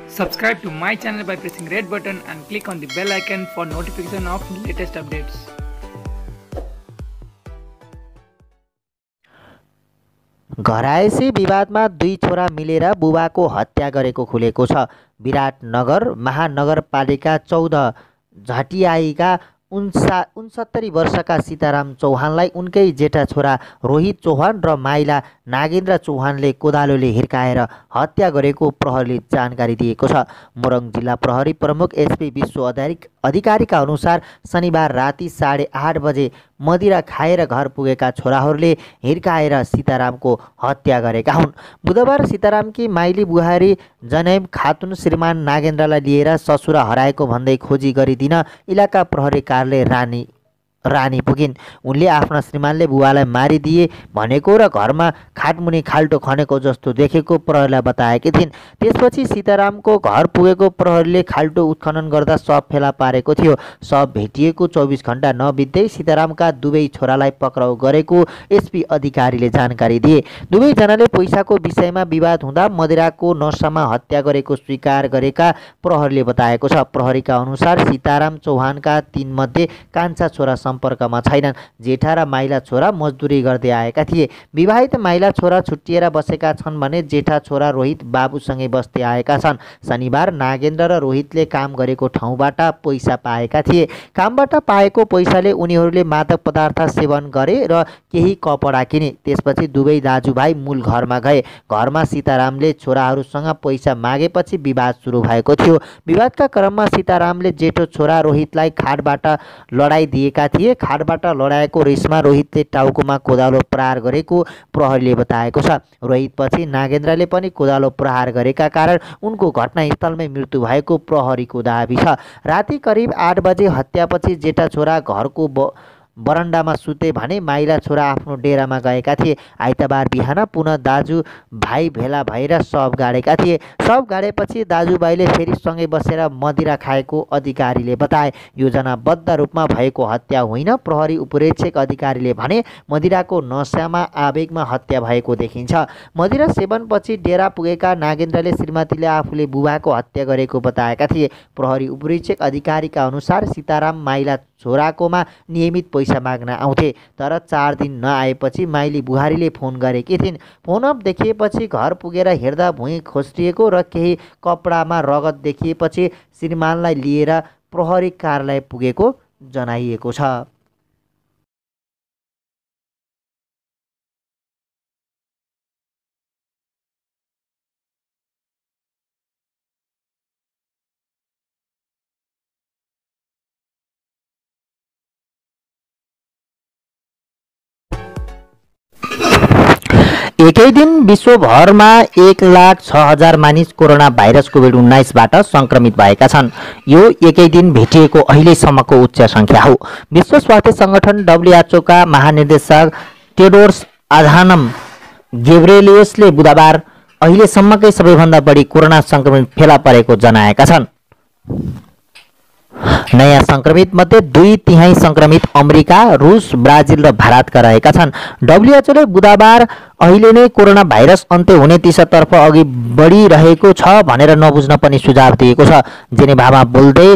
Subscribe to my channel by pressing red button and click on the bell icon for notification of latest updates. घरायसी विवादमा दुई छोरा मिलेर बुबाको हत्या गरेको खुलेको छ। विराटनगर महानगरपालिका 14 झटियाईका 69 वर्षका सीताराम चौहानलाई उनकै जेठा छोरा रोहित चौहान र माइला नागेन्द्र चौहानले कोदालोले हिर्काएर हत्या गरेको प्रहरीले जानकारी दिएको छ। मोरङ जिल्ला प्रहरी प्रमुख एसपी विश्व अधिकारीका अनुसार शनिबार राति 8:30 बजे मदिरा खाएर घर पुगेका छोराहरूले हिर्काएर सीतारामको हत्या गरेका हुन्। बुधबार सीतारामकी माइली बुहारी जनैम खातुन श्रीमान नागेन्द्रलाई लिएर ससुरा हराएको भन्दै खोजी गरिदिन इलाका प्रहरी कार्यालय रानी पुगिन्। उनले आफ्ना श्रीमानले बुवालाई मारिदिए भनेको र घरमा खाटमुनि खाल्टो खनेको जस्तो देखेको प्रहरीलाई बताएकी थिइन्। त्यसपछि सीतारामको घर पुगेको प्रहरीले खाल्टो उत्खनन गर्दा शव फेला पारेको थियो। शव भेटिएको 24 घण्टा नबित्दै सीतारामका दुवै छोरालाई पक्राउ गरेको एसपी अधिकारीले जानकारी दिए। दुवैजनाले पैसाको विषयमा विवाद हुँदा मदिराको नशामा हत्या गरेको स्वीकार गरेका प्रहरीले बताएको छ। प्रहरीका अनुसार सीताराम चौहानका 3 मध्ये कान्छा छोरा सम्पर्कमा छैनन्। जेठा र माइला छोरा मजदुरी गर्दै आएका थिए। विवाहित माइला छोरा छुट्टिएर बसेका छन् भने जेठा छोरा रोहित बाबुसँगै बस्दै आएका छन्। शनिबार नागेन्द्र र रोहितले काम गरेको ठाउँबाट पैसा पाएका थिए। कामबाट पाएको पैसाले उनीहरूले मादक पदार्थ सेवन गरे र केही कपडा किने। त्यसपछि दुवै दाजुभाइ मूल घरमा गए। घरमा सीतारामले छोराहरूसँग पैसा मागेपछि विवाद सुरु भएको थियो। विवादका क्रममा सीतारामले जेठो छोरा रोहितलाई खाटबाट लडाइदिएका थिए। खाटबाट लडाएको रिसमा रोहितले टाउकोमा कोदालो प्रहार गरेको प्रहरीले बताएको छ। रोहितपछि नागेन्द्रले पनि कोदालो प्रहार गरेका कारण उनको घटनास्थलमै मृत्यु भएको प्रहरीको दाबी छ। राति करिब 8 बजे हत्यापछि जेठा छोरा घरको बरन्डामा सुते भने माइला छोरा आफ्नो डेरामा गएका थिए। आइतबार बिहान पुनः दाजुभाइ भेला भएर शव गाडेका थिए। शव गाडेपछि दाजुभाइले फेरि सँगै बसेर मदिरा खाएको अधिकारीले बताए। योजनाबद्ध रूपमा भएको हत्या होइन। प्रहरी उपरीक्षक अधिकारीले भने मदिराको नशामा आवेगमा हत्या भएको देखिन्छ। मदिरा सेवनपछि डेरा पुगेका नागेन्द्रले श्रीमतीले आफूले बुबाको हत्या गरेको बताएका थिए। प्रहरी उपरीक्षक अधिकारीका अनुसार सीताराम माइला छोराकोमा नियमित पैसा माग्न आउँथे, तर 4 दिन नआएपछि माइली बुहारीले फोन गरेकी थिइन्। फोन अफ देखिएपछि घर पुगेर हेर्दा भुइँ खोस्रिएको र केही कपडामा रगत देखिएपछि श्रीमानलाई लिएर प्रहरी कार्यालय पुगेको जनाइएको छ। एकै दिन विश्वभरमा 1,06,000 मानिस कोरोना भाइरस कोभिड-19बाट संक्रमित भएका छन्। यो एकै दिन भेटिएको अहिलेसम्मको उच्च संख्या हो। विश्व स्वास्थ्य संगठन WHO का महानिर्देशक टेड्रोस अधानम गेब्रेयेससले बुधबार अहिलेसम्मकै सबैभन्दा बढी कोरोना संक्रमित फेला परेको जनाएका छन्। नयाँ संक्रमित मध्ये 2/3 संक्रमित अमेरिका, रुस, ब्राजिल र भारतका रहेका छन्। WHOले बुधबार अहिले नै कोरोना भाइरस अन्त्य हुने दिशातर्फ अघि बढिरहेको छ भनेर नबुझ्न पनि सुझाव दिएको छ। जेनेभामा बोल्दै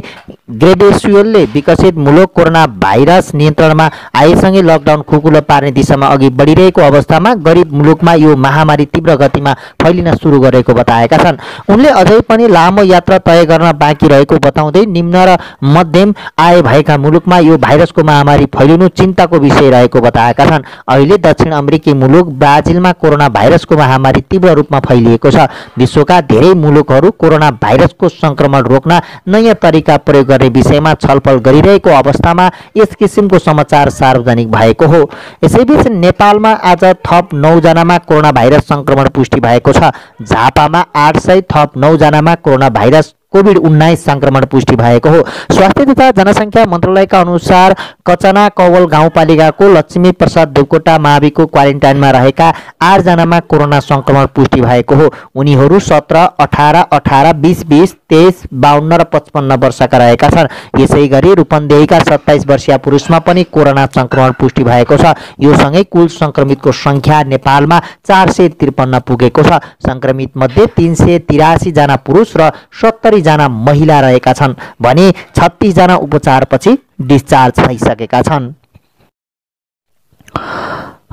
ग्रेडेसियोलले विकसित मुलुक कोरोना भाइरस नियन्त्रणमा आएसँगै लकडाउन खुकुलो पार्ने दिशामा अघि बढिरहेको अवस्थामा गरिब मुलुकमा यो महामारी तीव्र गतिमा फैलिन सुरु गरेको बताएका छन्। उनले अझै पनि लामो यात्रा तय गर्न बाँकी रहेको बताउँदै निम्न र मध्यम आय भएका मुलुकमा यो भाइरसको महामारी फैलिनु चिन्ताको विषय रहेको बताएका छन्। अहिले दक्षिण अमेरिकी मुलुक ब्राजिलमा कोरोना भाइरसको महामारी तीव्र रूपमा फैलिएको छ। विश्वका धेरै मुलुकहरू कोरोना भाइरसको संक्रमण रोक्न नयाँ तरिका प्रयोग गर्ने विषयमा छलफल गरिरहेको अवस्थामा यस किसिमको समाचार सार्वजनिक भएको हो। यसैबीच नेपालमा आज थप 9 जनामा कोरोना भाइरस संक्रमण पुष्टि भएको छ। झापामा 800 थप 9 जनामा कोरोना भाइरस कोभिड-19 संक्रमण पुष्टि भएको हो। स्वास्थ्य तथा जनसङ्ख्या मन्त्रालयका अनुसार कचना कवल गाउँपालिकाको लक्ष्मी प्रसाद देवकोटा माविको क्वारेन्टाइनमा रहेका 8 जनामा कोरोना संक्रमण पुष्टि भएको हो। उनीहरू 17, 18, 18, 20, 20, 23, 52 र 55 वर्षका रहेका छन्। यसैगरी रूपन्देहीका 27 वर्षीय पुरुषमा पनि कोरोना संक्रमण पुष्टि भएको छ। यो सँगै कुल संक्रमितको संख्या नेपालमा 453 पुगेको छ। संक्रमित मध्ये 383 जना पुरुष र 70 जना महिला रहेका छन् भने 36 जना उपचारपछि डिस्चार्ज भइसकेका छन्।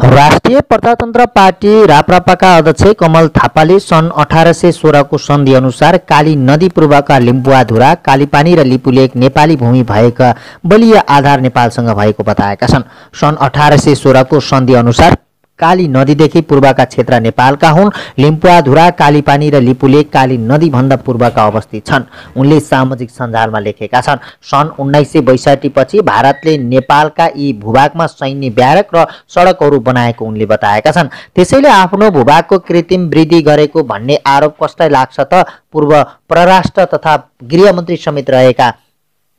राष्ट्रिय प्रजातन्त्र पार्टी राप्रपाका अध्यक्ष कमल थापाले सन् 1816 को सन्धि अनुसार काली नदी पूर्वका लिम्बुवाधुरा, कालीपानी र लिपुलेक नेपाली भूमि भएका बलिया आधार नेपालसँग भएको बताएका छन्। सन् 1816 को सन्धि अनुसार काली नदीदेखि पूर्वका क्षेत्र नेपालका हुन्। लिम्बुवाधुरा, कालीपानी र लिपुलेक काली नदीभन्दा पूर्वका अवस्थित छन्। उनले सामाजिक सञ्जालमा लेखेका छन्, सन् 1962 पछि भारतले नेपालका यी भूभागमा सैन्य ब्यारक र सडकहरू बनाएको उनले बताएका छन्। त्यसैले आफ्नो भूभागको कृत्रिम वृद्धि गरेको भन्ने आरोप कसलाई लाग्छ त पूर्व परराष्ट्र तथा गृहमन्त्री समेत रहेका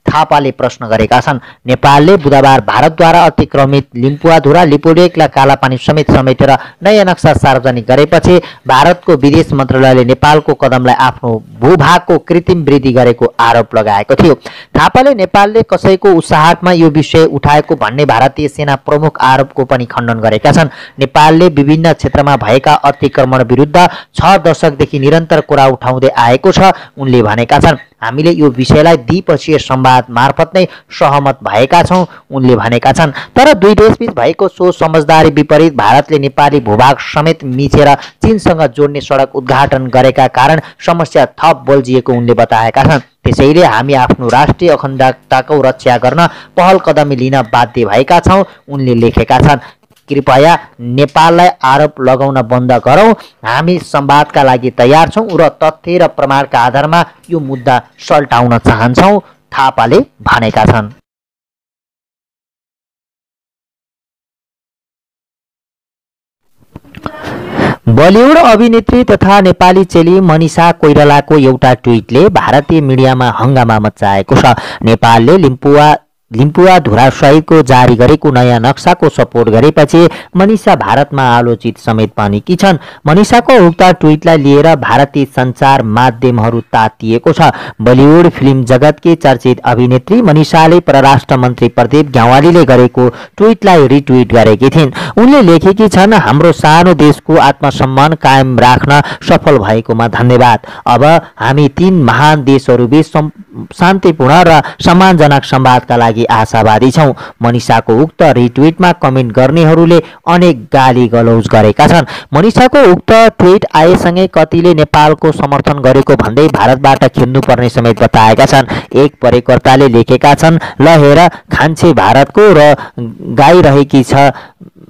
थापाले प्रश्न गरेका छन्। नेपालले बुधबार भारतद्वारा अतिक्रमित लिम्बुवाधुरा, लिपुलेक र कालापानी समेत समेटेर नयाँ नक्सा सार्वजनिक गरेपछि भारतको विदेश मन्त्रालयले नेपालको कदमलाई आफ्नो भूभागको कृत्रिम वृद्धि गरेको आरोप लगाएको थियो। थापाले नेपालले कसैको उत्साहमा यो विषय उठाएको भन्ने भारतीय सेना प्रमुख आरोपको पनि खण्डन गरेका छन्। नेपालले विभिन्न क्षेत्रमा भएका अतिक्रमण विरुद्ध 6 दशकदेखि निरन्तर कुरा उठाउँदै आएको छ उनले भनेका छन्। हामीले यो विषयलाई द्विपक्षीय संवाद मार्फत नै सहमत भएका छौं उनले भनेका छन्। तर दुई देशबीच भएको सो समझदारी विपरीत भारतले नेपाली भूभाग समेत मिचेर चीनसँग जोड्ने सडक उद्घाटन गरेका कारण समस्या थप बल्झिएको उनले बताएका छन्। त्यसैले हामी आफ्नो राष्ट्रिय अखण्डताको रक्षा गर्न पहल कदमी लिन बाध्य भएका छौं उनले लेखेका छन्। कृपया नेपाललाई आरोप लगाउन बन्द गरौँ, हामी संवादका लागि तयार छौं र तथ्य र प्रमाणका आधारमा यो मुद्दा सल्टाउन चाहन्छौं थापाले भनेका छन्। बलिउड अभिनेत्री तथा नेपाली चेली मनिषा कोइरालाको एउटा ट्विटले भारतीय मिडियामा हंगामा मच्चाएको छ। नेपालले लिम्बुवाधुरा सहितको जारी गरेको नयाँ नक्साको सपोर्ट गरेपछि मनिषा भारतमा आलोचित समेत बनेकी छन्। मनिषाको उक्त ट्विटलाई लिएर भारतीय सञ्चार माध्यमहरू तातिएको छ। बलिउड फिल्म जगतकी चर्चित अभिनेत्री मनिषाले परराष्ट्र मन्त्री प्रदीप ग्यावालीले गरेको ट्विटलाई रिट्विट गरेकी थिइन्। उनले लेखेकी छन्, हाम्रो सानो देशको आत्मसम्मान कायम राख्न सफल भएकोमा धन्यवाद। अब हामी 3 महान देशहरूबीच शान्तिपूर्ण र सम्मानजनक संवादका लागि आशावादी छौं। मनिषाको उक्त रिट्विटमा कमेन्ट गर्नेहरूले अनेक गाली गलौज गरेका छन्। मनिषाको उक्त ट्विट आएसँगै कतिले नेपालको समर्थन गरेको भन्दै भारतबाट खेद्नुपर्ने समेत बताएका छन्। एक प्रयोगकर्ताले लेखेका छन्, ल हेर खान्छे भारतको र गाइरहेकी छ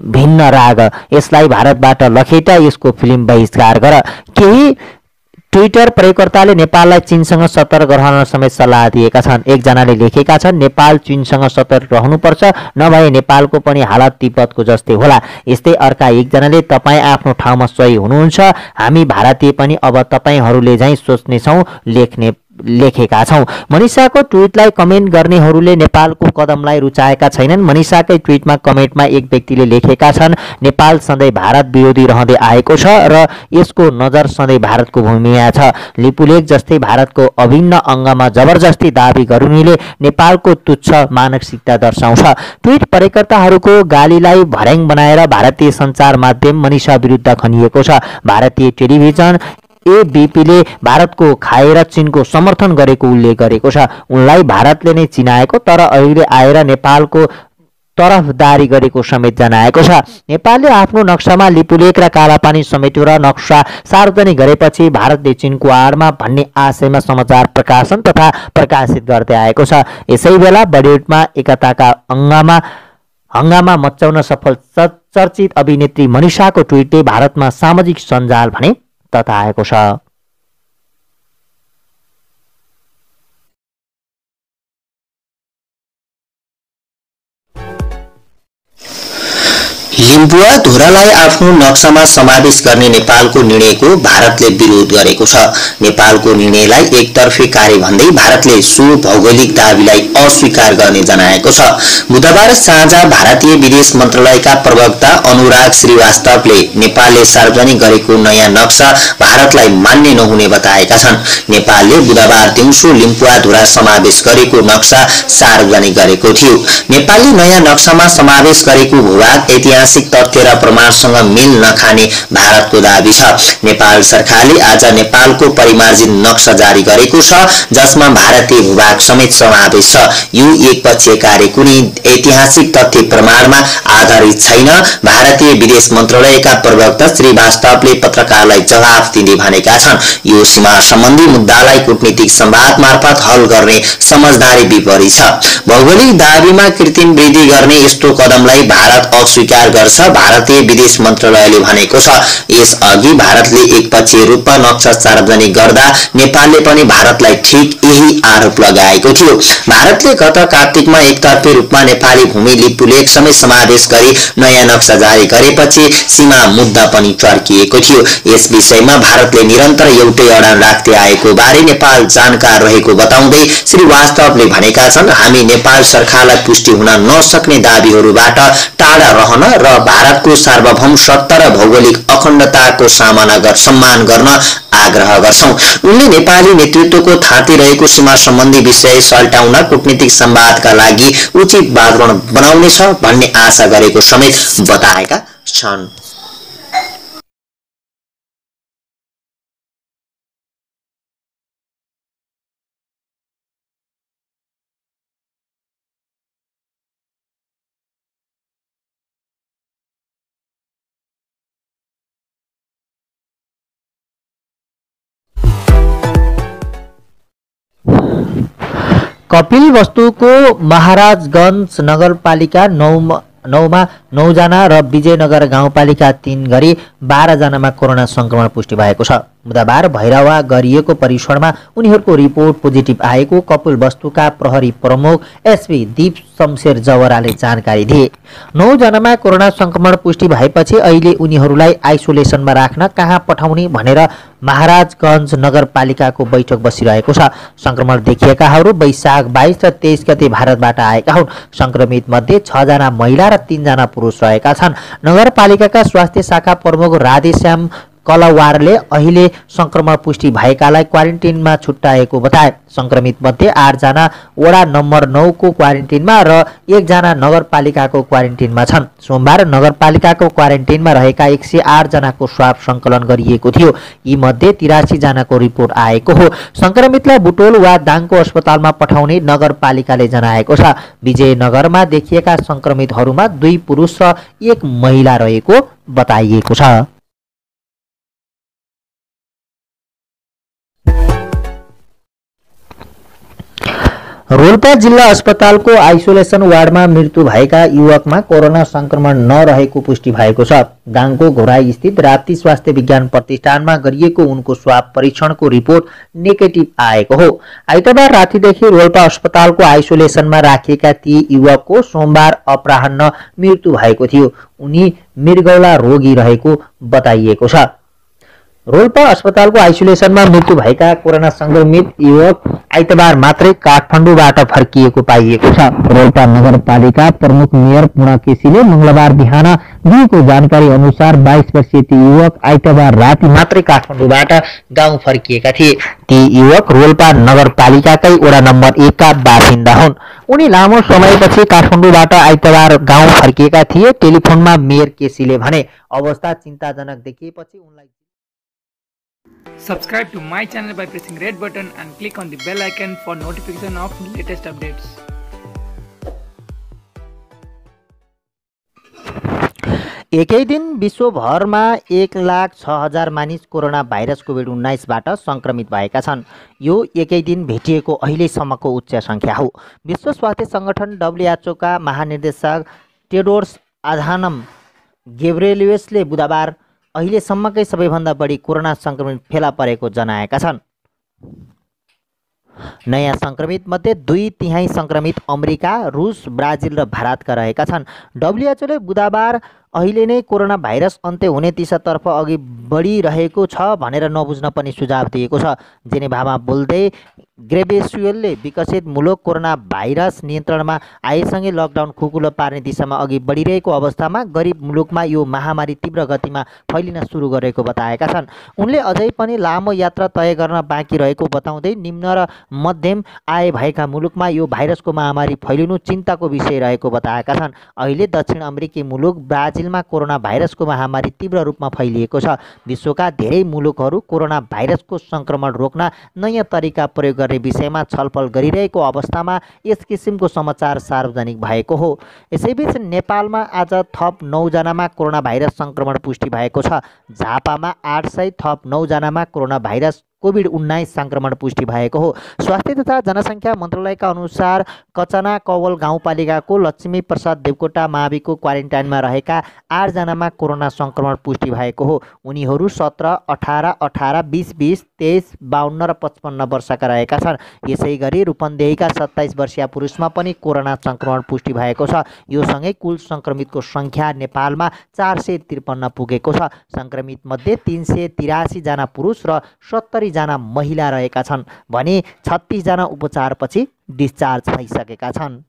भिन्न राग, यसलाई भारतबाट लखेट, यसको फिल्म बहिष्कार गर। केही ट्विटर प्रयोगकर्ताले नेपाललाई चीनसँग सतर्क रहन समेत सल्लाह दिएका छन्। एकजनाले लेखेका छन्, नेपाल चीनसँग सतर्क रहनुपर्छ, नभए नेपालको पनि हालत तिब्बतको जस्तै होला। यस्तै अर्का एकजनाले तपाईँ आफ्नो ठाउँमा सही हुनुहुन्छ, हामी भारतीय पनि अब तपाईहरूले झैं सोच्नेछौँ लेखेका छौं। मनिषाको ट्विटलाई कमेन्ट गर्नेहरूले नेपालको कदमलाई रुचाएका छैनन्। मनिषाकै ट्विटमा कमेन्टमा एक व्यक्तिले लेखेका छन्, नेपाल सधैँ भारत विरोधी रहँदै आएको छ र यसको नजर सधैँ भारतको भूमिमा छ। लिपुलेक जस्तै भारतको अभिन्न अङ्गमा जबरजस्ती दाबी गर्नुले नेपालको तुच्छ मानसिकता दर्शाउँछ। ट्विट प्रयोगकर्ताहरूको गालीलाई भर्याङ बनाएर भारतीय सञ्चार माध्यम मनिषा विरुद्ध खनिएको छ। भारतीय टेलिभिजन एबीपीले भारतको खाएर चीनको समर्थन गरेको उल्लेख गरेको छ। उनलाई भारतले नै चिनाएको तर अहिले आएर नेपालको तरफदारी गरेको समेत जनाएको छ। नेपालले आफ्नो नक्सामा लिपुलेक र कालापानी समेटेर नक्सा सार्वजनिक गरेपछि भारतले चीनको आडमा भन्ने आशयमा समाचार प्रकाशन तथा प्रकाशित गर्दै आएको छ। यसै बेला बलिउडमा एकताका हंगामा मचाउन सफल चर्चित अभिनेत्री मनिषाको ट्विटले भारतमा सामाजिक सञ्जाल भने तताएको छ। लिम्पुवाधुरालाई आफ्नो नक्सामा समावेश गर्ने नेपालको निर्णयको भारतले विरोध गरेको छ। नेपालको निर्णयलाई एकतर्फी कार्य भन्दै भारतले सो भौगोलिक दाबीलाई अस्वीकार गर्ने जनाएको छ। बुधबार साँझ भारतीय विदेश मन्त्रालयका प्रवक्ता अनुराग श्रीवास्तवले नेपालले सार्वजनिक गरेको नयाँ नक्सा भारतलाई मान्य नहुने बताएका छन्। नेपालले बुधबार दिउँसो लिम्पुवाधुरा समावेश गरेको नक्सा सार्वजनिक गरेको थियो। नेपालले नयाँ नक्सामा समावेश गरेको भूभाग ऐतिहासिक तथ्य र प्रमाणसँग मेल नखाने भारतको दाबी छ। नेपाल सरकारले आज नेपालको परिमार्जित नक्सा जारी गरेको छ, जसमा भारतीय भूभाग समेत समावेश छ। यो एकपक्षीय कार्य कुनै ऐतिहासिक तथ्य प्रमाणमा आधारित छैन। भारतीय विदेश मन्त्रालयका प्रवक्ता श्रीवास्तवले पत्रकारलाई जवाफ दिँदै भनेका छन्, यो सीमा सम्बन्धी मुद्दालाई कूटनीतिक संवाद मार्फत हल गर्ने समझदारी विपरीत छ। भौगोलिक दाबीमा कृत्रिम वृद्धि गर्ने यस्तो कदमलाई भारत अस्वीकार गर्छ, भारतीय विदेश मन्त्रालयले भनेको छ। यसअघि भारतले एकपक्षीय रूपमा नक्सा सार्वजनिक गर्दा नेपालले पनि भारतलाई ठिक यही आरोप लगाएको थियो। भारतले गत कार्तिकमा एकतर्फी रूपमा नेपाली भूमि लिपुलेख समेत समावेश गरी नयाँ नक्सा जारी गरेपछि सीमा मुद्दा पनि चर्किएको थियो। यस विषयमा भारतले निरन्तर एउटै अडान राख्दै आएको बारे नेपाल जानकार रहेको बताउँदै श्रीवास्तवले भनेका छन्, हामी नेपाल सरकारलाई पुष्टि हुन नसक्ने दाबीहरूबाट टाढा रहन र भारतको सार्वभौम सत्ता र भौगोलिक अखण्डताको सम्मान गर्न आग्रह गर्छौं। उनले नेपाली नेतृत्वको थाँती रहेको सीमा सम्बन्धी विषय सल्टाउन कूटनीतिक संवादका लागि उचित वातावरण बनाउनेछ भन्ने आशा गरेको समेत बताएका छन्। कपिलवस्तुको महाराजगञ्ज नगरपालिका 9मा 9 जना र विजयनगर गाउँपालिका 3 गरी 12 जनामा कोरोना संक्रमण पुष्टि भएको छ। बुधबार भैरवा गरिएको परीक्षणमा उनीहरूको रिपोर्ट पोजिटिभ आएको कपिलवस्तुका प्रहरी प्रमुख एसपी दीप शमशेर जवराले जानकारी दिए। 9 जनामा कोरोना संक्रमण पुष्टि भएपछि अहिले उनीहरूलाई आइसोलेसनमा राख्न कहाँ पठाउने भनेर महाराजगञ्ज नगरपालिकाको बैठक बसिरहेको छ। संक्रमण देखिएकाहरू वैशाख 22 र 23 गते भारतबाट आएका हुन्। संक्रमित मध्ये 6 जना महिला र 3 जना पुरुष रहेका छन्। नगरपालिकाका स्वास्थ्य शाखा प्रमुख राधेश्याम कलवारले अहिले संक्रमण पुष्टि भएकालाई क्वारेन्टिनमा छुट्याएको बताए। संक्रमित मध्ये 8 जना वडा नम्बर 9 को क्वारेन्टिनमा र 1 जना नगरपालिकाको क्वारेन्टिनमा छन्। सोमबार नगरपालिकाको क्वारेन्टिनमा रहेका 108 जनाको स्वाब संकलन गरिएको थियो। यी मध्ये 83 जनाको रिपोर्ट आएको हो। संक्रमितलाई बुटोल वा दाङको अस्पतालमा पठाउने नगरपालिकाले जनाएको छ। विजयनगरमा देखिएका संक्रमितहरूमा 2 पुरुष र 1 महिला रहेको बताइएको छ। रोल्पा जिल्ला अस्पतालको आइसोलेसन वार्डमा मृत्यु भएका युवकमा कोरोना संक्रमण नरहेको पुष्टि भएको छ। दाङको घोराई स्थित राप्ती स्वास्थ्य विज्ञान प्रतिष्ठानमा गरिएको उनको स्वाब परीक्षणको रिपोर्ट नेगेटिभ आएको हो। आइतबार रातिदेखि रोल्पा अस्पतालको आइसोलेसनमा राखिएका ती युवकको सोमबार अपराह्न मृत्यु भएको थियो। उनी मृगौला रोगी रहेको बताइएको छ। रोल्पा अस्पतालको आइसोलेसनमा मृत्यु भएका कोरोना संक्रमित युवक आइतबार मात्रै काठमाडौँबाट फर्किएको पाइएको छ। रोल्पा नगरपालिका प्रमुख मेयर पूर्ण केसीले मंगलबार बिहान दिएको जानकारी अनुसार 22 वर्षीय ती युवक आइतबार राति मात्रै काठमाडौँबाट गाउँ फर्किएका थिए। ती युवक रोल्पा नगरपालिकाकै वडा नम्बर 1 का बासिन्दा हुन्। उनी लामो समयपछि काठमाडौँबाट आइतबार गाउँ फर्किएका थिए। टेलिफोनमा मेयर केसीले भने अवस्था चिन्ताजनक देखिएपछि उनलाई Subscribe to my channel by pressing red button and click on the bell icon for notification of latest updates. एकै दिन विश्वभरमा 1,06,000 मानिस कोरोना भाइरस कोभिड-19बाट संक्रमित भएका छन्। यो एकै दिन भेटिएको अहिलेसम्मको उच्च संख्या हो। विश्व स्वास्थ्य संगठन WHO का महानिर्देशक टेड्रोस अधानम गेब्रेयेससले बुधबार अहिलेसम्मकै सबैभन्दा बढी कोरोना संक्रमित फेला परेको जनाएका छन्। नयाँ संक्रमित मध्ये 2/3 संक्रमित अमेरिका, रुस, ब्राजिल र भारतका रहेका छन्। WHO ले बुधबार अहिले नै कोरोना भाइरस अन्त्य हुने दिशातर्फ अघि बढिरहेको छ भनेर नबुझ्न पनि सुझाव दिएको छ। जेनेभामा बोल्दै ग्रेबेसुएलले विकसित मुलुक कोरोना भाइरस नियन्त्रणमा आएसँगै लकडाउन खुकुलो पार्ने दिशामा अघि बढिरहेको अवस्थामा गरिब मुलुकमा यो महामारी तीव्र गतिमा फैलिन सुरु गरेको बताएका छन्। उनले अझै पनि लामो यात्रा तय गर्न बाँकी रहेको बताउँदै निम्न र मध्यम आय भएका मुलुकमा यो भाइरसको महामारी फैलिनु चिन्ताको विषय रहेको बताएका छन्। अहिले दक्षिण अमेरिकी मुलुक ब्राजिलमा कोरोना भाइरसको महामारी तीव्र रूपमा फैलिएको छ। विश्वका धेरै मुलुकहरू कोरोना भाइरसको सङ्क्रमण रोक्न नयाँ तरिका प्रयोग गर्ने विषयमा छलफल गरिरहेको अवस्थामा यस किसिमको समाचार सार्वजनिक भएको हो। यसैबीच नेपालमा आज थप 9 जनामा कोरोना भाइरस सङ्क्रमण पुष्टि भएको छ। झापामा 800 थप 9 जनामा कोरोना भाइरस कोभिड-19 सङ्क्रमण पुष्टि भएको हो। स्वास्थ्य तथा जनसङ्ख्या मन्त्रालयका अनुसार कचना कवल गाउँपालिकाको लक्ष्मी प्रसाद देवकोटा माविको क्वारेन्टाइनमा रहेका 8 जनामा कोरोना सङ्क्रमण पुष्टि भएको हो। उनीहरू 17, 18, 18, 20, 20, 23, 52 र 55 वर्षका रहेका छन्। यसै गरी रूपन्देहीका 27 वर्षीय पुरुषमा पनि कोरोना सङ्क्रमण पुष्टि भएको छ। यो सँगै कुल सङ्क्रमितको सङ्ख्या नेपालमा 453 पुगेको छ। सङ्क्रमित मध्ये 383 जना पुरुष र 70 जना महिला रहेका छन् भने 36 जना उपचारपछि डिस्चार्ज भइसकेका छन्।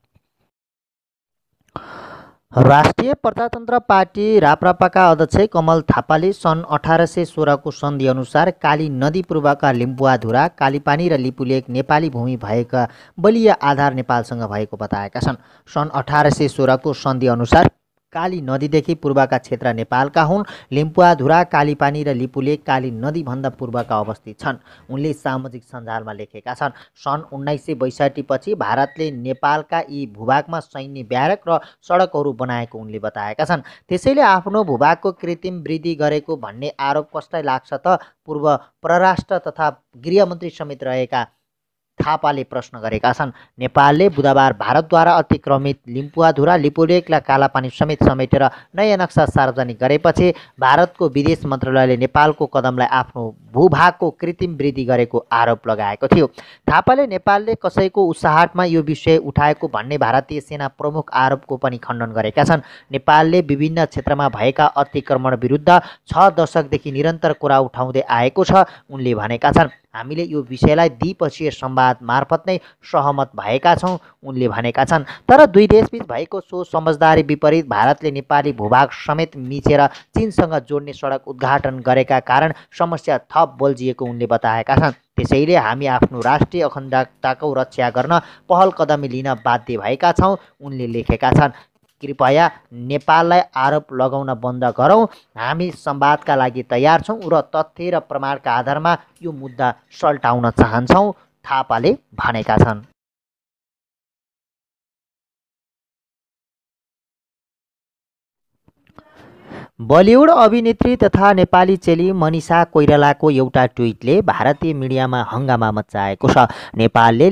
राष्ट्रिय प्रजातन्त्र पार्टी राप्रपाका अध्यक्ष कमल थापाले सन् 1816 को सन्धि अनुसार काली नदी पूर्वका लिम्बुवाधुरा, कालीपानी र लिपुलेक नेपाली भूमि भएका बलिया आधार नेपालसँग भएको बताएका छन्। सन् 1816 को सन्धि अनुसार काली नदीदेखि पूर्वका क्षेत्र नेपालका हुन्। लिम्बुवाधुरा, कालीपानी र लिपुलेक काली नदीभन्दा पूर्वका अवस्थित छन्। उनले सामाजिक सञ्जालमा लेखेका छन्। सन् 1962 पछि भारतले नेपालका यी भूभागमा सैन्य ब्यारक र सडकहरू बनाएको उनले बताएका छन्। त्यसैले आफ्नो भूभागको कृत्रिम वृद्धि गरेको भन्ने आरोप कसलाई लाग्छ त? पूर्व परराष्ट्र तथा गृहमन्त्री समेत रहेका थापाले प्रश्न गरेका छन्। नेपालले बुधबार भारतद्वारा अतिक्रमित लिम्बुवाधुरा, लिपुलेक र कालापानी समेत समेटेर नयाँ नक्सा सार्वजनिक गरेपछि भारतको विदेश मन्त्रालयले नेपालको कदमलाई आफ्नो भूभागको कृत्रिम वृद्धि गरेको आरोप लगाएको थियो। थापाले नेपालले कसैको उसाहटमा यो विषय उठाएको भन्ने भारतीय सेना प्रमुख आरोपको पनि खण्डन गरेका छन्। नेपालले विभिन्न क्षेत्रमा भएका अतिक्रमण विरुद्ध 6 दशकदेखि निरन्तर कुरा उठाउँदै आएको छ उनले भनेका छन्। हामीले यो विषयलाई द्विपक्षीय संवाद मार्फत नै सहमत भएका छौँ उनले भनेका छन्। तर दुई देशबीच भएको सो समझदारी विपरीत भारतले नेपाली भूभाग समेत मिचेर चीनसँग जोड्ने सडक उद्घाटन गरेका कारण समस्या थप बल्झिएको उनले बताएका छन्। त्यसैले हामी आफ्नो राष्ट्रिय अखण्डताको रक्षा गर्न पहल कदमी लिन बाध्य भएका छौँ उनले लेखेका छन्। कृपया नेपाललाई आरोप लगाउन बन्द गरौँ। हामी संवादका लागि तयार छौँ र तथ्य र प्रमाणका आधारमा यो मुद्दा सल्टाउन चाहन्छौँ थापाले भनेका छन्। बलिउड अभिनेत्री तथा नेपाली चेली मनिषा कोइरालाको एउटा ट्विटले भारतीय मिडियामा हङ्गामा मच्चाएको छ। नेपालले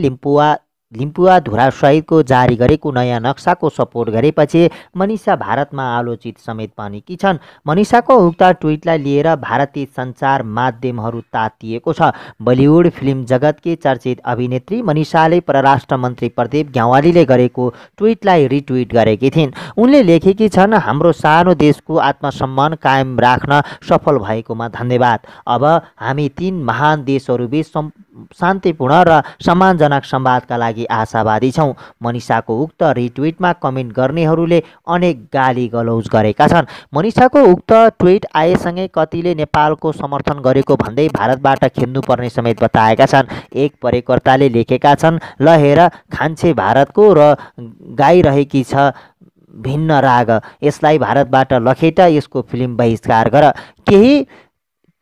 लिम्बुवाधुरासहितको जारी गरेको नयाँ नक्साको सपोर्ट गरेपछि मनिषा भारतमा आलोचित समेत बनेकी छन्। मनिषाको उक्त ट्विटलाई लिएर भारतीय सञ्चार माध्यमहरू तातिएको छ। बलिउड फिल्म जगतकी चर्चित अभिनेत्री मनिषाले परराष्ट्र मन्त्री प्रदीप ग्यावालीले गरेको ट्विटलाई रिट्विट गरेकी थिइन्। उनले लेखेकी छन्, हाम्रो सानो देशको आत्मसम्मान कायम राख्न सफल भएकोमा धन्यवाद। अब हामी 3 महान देशहरूबीच शान्तिपूर्ण र सम्मानजनक संवादका लागि आशावादी छौँ। मनिषाको उक्त रिट्विटमा कमेन्ट गर्नेहरूले अनेक गाली गलौज गरेका छन्। मनिषाको उक्त ट्विट आएसँगै कतिले नेपालको समर्थन गरेको भन्दै भारतबाट खेद्नुपर्ने समेत बताएका छन्। एक प्रयोगकर्ताले लेखेका छन्, ल हेर खान्छे भारतको र गाइरहेकी छ भिन्न राग, यसलाई भारतबाट लखेट, यसको फिल्म बहिष्कार गर। केही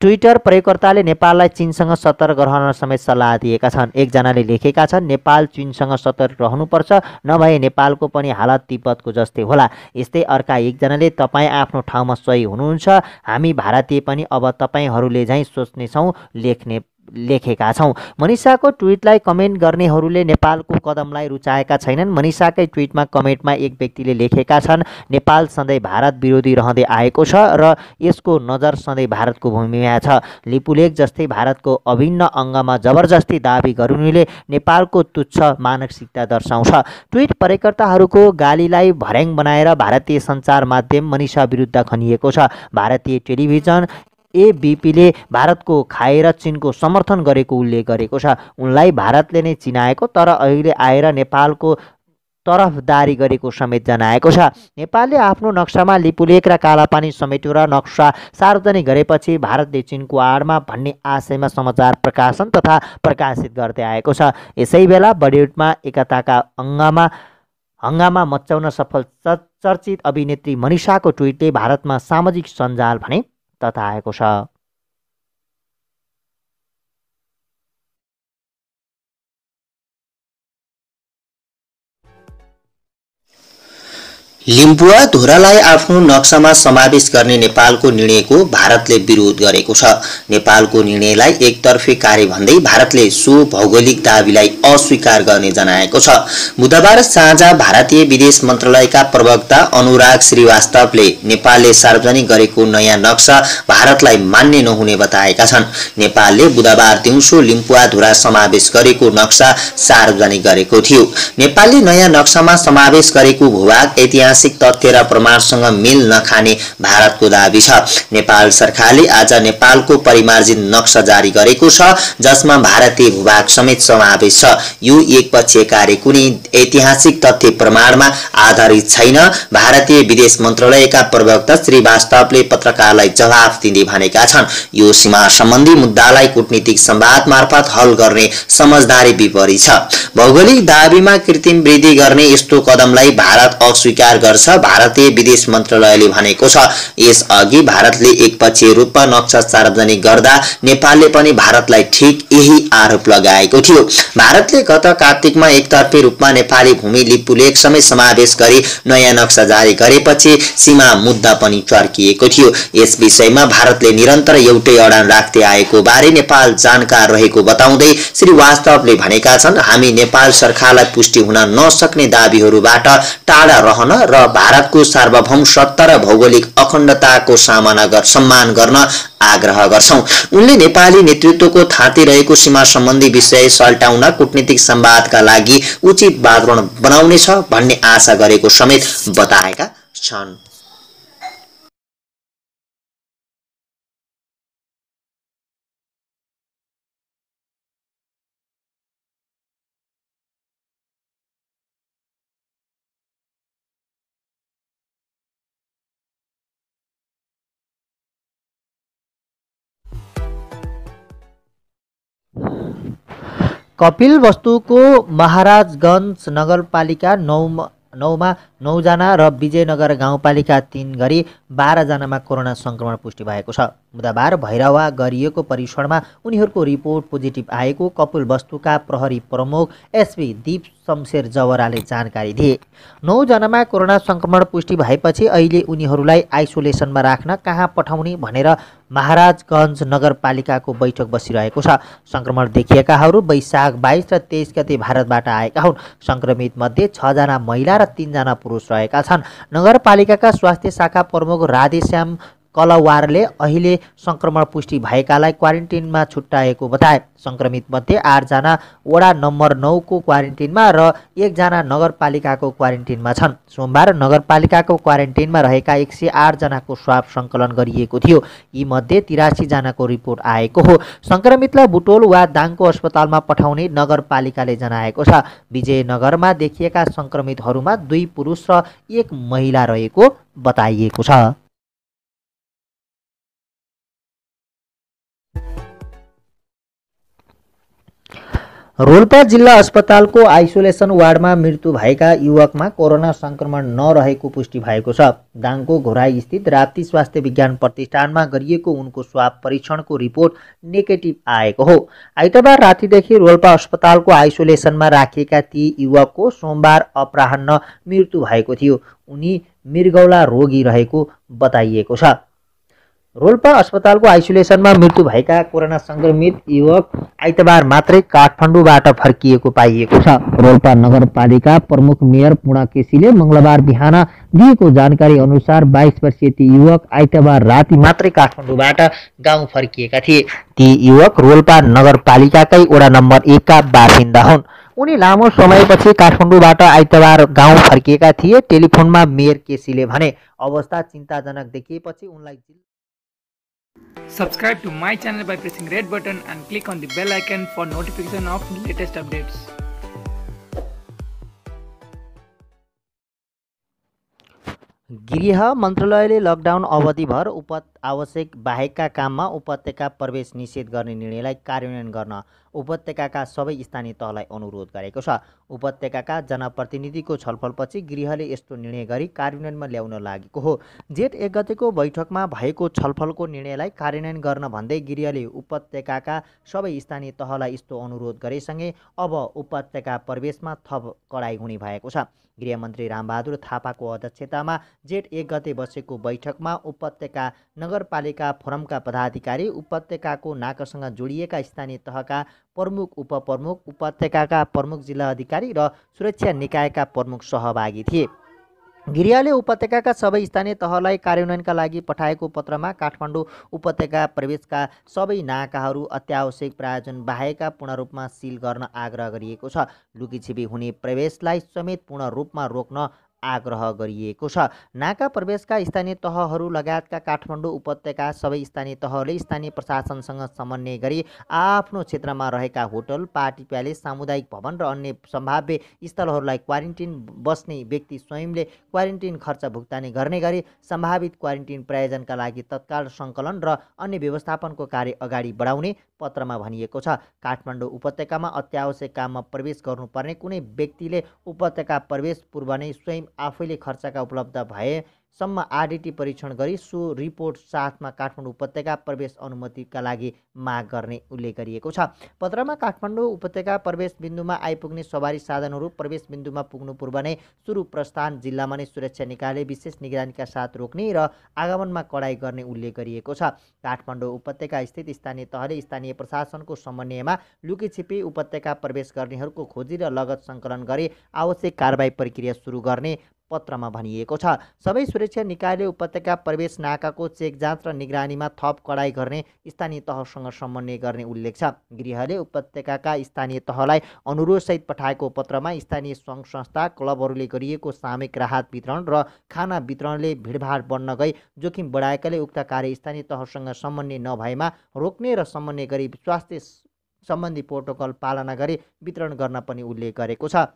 ट्विटर प्रयोगकर्ताले नेपाललाई चीनसँग सतर्क रहन समेत सल्लाह दिएका छन्। एकजनाले लेखेका छन्, नेपाल चीनसँग सतर्क रहनुपर्छ, नभए नेपालको पनि हालत तिब्बतको जस्तै होला। यस्तै अर्का एकजनाले तपाईँ आफ्नो ठाउँमा सही हुनुहुन्छ, हामी भारतीय पनि अब तपाईँहरूले झैँ सोच्नेछौँ लेखेका छौँ। मनिषाको ट्विटलाई कमेन्ट गर्नेहरूले नेपालको कदमलाई रुचाएका छैनन्। मनिषाकै ट्विटमा कमेन्टमा एक व्यक्तिले लेखेका छन्, नेपाल सधैँ भारत विरोधी रहँदै आएको छ र यसको नजर सधैँ भारतको भूमिमा छ। लिपुलेख जस्तै भारतको अभिन्न अङ्गमा जबरजस्ती दाबी गर्नुले नेपालको तुच्छ मानसिकता दर्शाउँछ। ट्विट प्रयोगकर्ताहरूको गालीलाई भर्याङ बनाएर भारतीय सञ्चार माध्यम मनिषा विरुद्ध खनिएको छ। भारतीय टेलिभिजन एबीपीले भारतको खाएर चिनको समर्थन गरेको उल्लेख गरेको छ। उनलाई भारतले नै चिनाएको तर अहिले आएर नेपालको तरफदारी गरेको समेत जनाएको छ। नेपालले आफ्नो नक्सामा लिपुलेख र कालापानी समेट्यो र नक्सा सार्वजनिक गरेपछि भारतले चिनको आडमा भन्ने आशयमा समाचार प्रकाशन तथा प्रकाशित गर्दै आएको छ। यसैबेला बलिउडमा एकताका हङ्गामा मचाउन सफल चर्चित अभिनेत्री मनिषाको ट्विटले भारतमा सामाजिक सञ्जाल भने तताएको छ। लिम्बुवा धुरालाई आफ्नो नक्सामा समावेश गर्ने नेपालको निर्णयको भारतले विरोध गरेको छ। नेपालको निर्णयलाई एकतर्फी कार्य भन्दै भारतले सो भौगोलिक दाबीलाई अस्वीकार गर्ने जनाएको छ। बुधबार साँझ भारतीय विदेश मन्त्रालयका प्रवक्ता अनुराग श्रीवास्तवले नेपालले सार्वजनिक गरेको नयाँ नक्सा भारतलाई मान्य नहुने बताएका छन्। नेपालले बुधबार दिउँसो लिम्बुवा धुरा समावेश गरेको नक्सा सार्वजनिक गरेको थियो। नेपालले नयाँ नक्सामा समावेश गरेको भूभाग ऐतिहासिक तथ्य र प्रमाणसँग मेल नखाने भारतको दाबी छ। नेपाल सरकारले आज नेपालको परिमार्जित नक्सा जारी गरेको छ जसमा भारतीय भूभाग समेत समावेश छ। यो एकपक्षीय कार्य कुनै ऐतिहासिक तथ्य प्रमाणमा आधारित छैन। भारतीय विदेश मन्त्रालयका प्रवक्ता श्रीवास्तवले पत्रकारलाई जवाफ दिँदै भनेका छन्, यो सीमा सम्बन्धी मुद्दालाई कूटनीतिक संवाद मार्फत हल गर्ने समझदारी विपरीत छ। भौगोलिक दाबीमा कृत्रिम वृद्धि गर्ने यस्तो कदमलाई भारत अस्वीकार गर्छ, भारतीय विदेश मन्त्रालयले भनेको छ। यसअघि भारतले एकपक्षीय रूपमा नक्सा सार्वजनिक गर्दा नेपालले पनि भारतलाई ठीक यही आरोप लगाएको थियो। भारतले गत कार्तिकमा एकतर्फी रूपमा नेपाली भूमि लिपुलेख समेत समावेश गरी नयाँ नक्सा जारी गरेपछि सीमा मुद्दा पनि चर्किएको थियो। यस विषयमा भारतले निरन्तर एउटै अडान राख्दै आएको बारे नेपाल जानकार रहेको बताउँदै श्रीवास्तवले भनेका छन्, हामी नेपाल सरकारलाई पुष्टि हुन नसक्ने दाबीहरूबाट टाढा रहन र भारतको सार्वभौम सत्ता र भौगोलिक अखण्डताको सम्मान गर्न आग्रह गर्छौं। उनले नेपाली नेतृत्वको थाँती रहेको सीमा सम्बन्धी विषय सल्टाउन कूटनीतिक संवादका लागि उचित वातावरण बनाउनेछ भन्ने आशा गरेको समेत बताएका छन्। कपिलवस्तुको महाराजगञ्ज नगरपालिका 9मा 9 जना र विजयनगर गाउँपालिका 3 गरी 12 जनामा कोरोना संक्रमण पुष्टि भएको छ। बुधबार भैरवा गरिएको परीक्षणमा उनीहरूको रिपोर्ट पोजिटिभ आएको कपिलवस्तुका प्रहरी प्रमुख एसपी दीप शमशेर जवराले जानकारी दिए। 9 जनामा कोरोना संक्रमण पुष्टि भएपछि अहिले उनीहरूलाई आइसोलेसनमा राख्न कहाँ पठाउने भनेर महाराजगञ्ज नगरपालिकाको बैठक बसिरहेको छ। संक्रमण देखिएकाहरू वैशाख 22 र 23 गते भारतबाट आएका हुन्। संक्रमित मध्ये 6 जना महिला र 3 जना पुरुष रहेका छन्। नगरपालिकाका स्वास्थ्य शाखा प्रमुख राधेश्याम कलवारले अहिले संक्रमण पुष्टि भएकालाई क्वारेन्टिनमा छुट्याएको बताए। संक्रमित मध्ये 8 जना वडा नम्बर 9 को क्वारेन्टिनमा र 1 जना नगरपालिकाको क्वारेन्टिनमा छन्। सोमबार नगरपालिकाको क्वारेन्टिनमा रहेका 108 जनाको स्वाब संकलन गरिएको थियो। यी मध्ये 83 जनाको रिपोर्ट आएको हो। संक्रमितलाई बुटोल वा दाङको अस्पतालमा पठाउने नगरपालिकाले जनाएको छ। विजयनगरमा देखिएका संक्रमितहरूमा 2 पुरुष र 1 महिला रहेको बताइएको छ। रोल्पा जिल्ला अस्पतालको आइसोलेसन वार्डमा मृत्यु भएका युवकमा कोरोना संक्रमण नरहेको पुष्टि भएको छ। दाङको घोराई स्थित राप्ती स्वास्थ्य विज्ञान प्रतिष्ठानमा गरिएको उनको स्वाब परीक्षणको रिपोर्ट नेगेटिभ आएको हो। आइतबार रातिदेखि रोल्पा अस्पतालको आइसोलेसनमा राखिएका ती युवकको सोमबार अपराह्न मृत्यु भएको थियो। उनी मृगौला रोगी रहेको बताइएको छ। रोल्पा अस्पतालको आइसोलेसनमा मृत्यु भएका कोरोना संक्रमित युवक आइतबार मात्रै काठमाडौँबाट फर्किएको पाइएको छ। रोल्पा नगरपालिका प्रमुख मेयर पूर्ण केसीले मङ्गलबार बिहान दिएको जानकारी अनुसार 22 वर्षीय ती युवक आइतबार राति मात्रै काठमाडौँबाट गाउँ फर्किएका थिए। ती युवक रोल्पा नगरपालिकाकै वडा नम्बर 1 का बासिन्दा हुन्। उनी लामो समयपछि काठमाडौँबाट आइतबार गाउँ फर्किएका थिए। टेलिफोनमा मेयर केसीले भने अवस्था चिन्ताजनक देखिएपछि उनलाई Subscribe to my channel by pressing red button and click on the bell icon for notification of latest updates. गृह मन्त्रालयले लकडाउन अवधिभर आवश्यक बाहेकका काममा उपत्यका प्रवेश निषेध गर्ने निर्णयलाई कार्यान्वयन गर्न उपत्यकाका सबै स्थानीय तहलाई अनुरोध गरेको छ। उपत्यकाका जनप्रतिनिधिको छलफलपछि गृहले यस्तो निर्णय गरी कार्यान्वयनमा ल्याउन लागेको हो। जेठ 1 गतेको बैठकमा भएको छलफलको निर्णयलाई कार्यान्वयन गर्न भन्दै गृहले उपत्यकाका सबै स्थानीय तहलाई यस्तो अनुरोध गरेसँगै अब उपत्यका प्रवेशमा थप कडाइ हुने भएको छ। गृहमन्त्री रामबहादुर थापाको अध्यक्षतामा जेठ 1 गते बसेको बैठकमा उपत्यका नगरपालिका फोरमका पदाधिकारी, उपत्यकाको नाकासँग जोडिएका स्थानीय तहका प्रमुख, उपप्रमुख, उपत्यकाका प्रमुख जिल्ला अधिकारी र सुरक्षा निकायका प्रमुख सहभागी थिए। गृहले उपत्यकाका सबै स्थानीय तहलाई कार्यान्वयनका लागि पठाएको पत्रमा काठमाडौँ उपत्यका प्रवेशका सबै नाकाहरू अत्यावश्यक प्रयोजन बाहेकका पूर्ण रूपमा सिल गर्न आग्रह गरिएको छ। लुकीछिपी हुने प्रवेशलाई समेत पूर्ण रूपमा रोक्न आग्रह गरिएको छ। नाका प्रवेशका स्थानीय तहहरू लगायतका काठमाडौँ उपत्यका सबै स्थानीय तहले स्थानीय प्रशासनसँग समन्वय गरी आफ्नो क्षेत्रमा रहेका होटल, पार्टी प्यालेस, सामुदायिक भवन र अन्य सम्भाव्य स्थलहरूलाई क्वारेन्टिन बस्ने व्यक्ति स्वयंले क्वारेन्टिन खर्च भुक्तानी गर्ने गरी सम्भावित क्वारेन्टिन प्रयोजनका लागि तत्काल सङ्कलन र अन्य व्यवस्थापनको कार्य अगाडि बढाउने पत्रमा भनिएको छ। काठमाडौँ उपत्यकामा अत्यावश्यक काममा प्रवेश गर्नुपर्ने कुनै व्यक्तिले उपत्यका प्रवेश पूर्व नै स्वयं आफैले खर्चका उपलब्ध भएसम्म आरडिटी परीक्षण गरी सो रिपोर्ट साथमा काठमाडौँ उपत्यका प्रवेश अनुमतिका लागि माग गर्ने उल्लेख गरिएको छ। पत्रमा काठमाडौँ उपत्यका प्रवेश बिन्दुमा आइपुग्ने सवारी साधनहरू प्रवेश बिन्दुमा पुग्नु पूर्व नै सुरु प्रस्थान जिल्लामा नै सुरक्षा निकायले विशेष निगरानीका साथ रोक्ने र आगमनमा कडाइ गर्ने उल्लेख गरिएको छ। काठमाडौँ उपत्यका स्थित स्थानीय तहले स्थानीय प्रशासनको समन्वयमा लुकीछिपी उपत्यका प्रवेश गर्नेहरूको खोजी र लगत सङ्कलन गरी आवश्यक कारबाही प्रक्रिया सुरु गर्ने पत्रमा भनिएको छ। सबै सुरक्षा निकायले उपत्यका प्रवेश नाकाको चेक जाँच र निगरानीमा थप कडाइ गर्ने स्थानीय तहसँग समन्वय गर्ने उल्लेख छ। गृहले उपत्यकाका स्थानीय तहलाई अनुरोधसहित पठाएको पत्रमा स्थानीय सङ्घ संस्था, क्लबहरूले गरिएको सामूहिक राहत वितरण र खाना वितरणले भिडभाड बढ्न गई जोखिम बढाएकाले उक्त कार्य स्थानीय तहसँग समन्वय नभएमा रोक्ने र समन्वय गरी स्वास्थ्य सम्बन्धी प्रोटोकल पालना गरी वितरण गर्न पनि उल्लेख गरेको छ।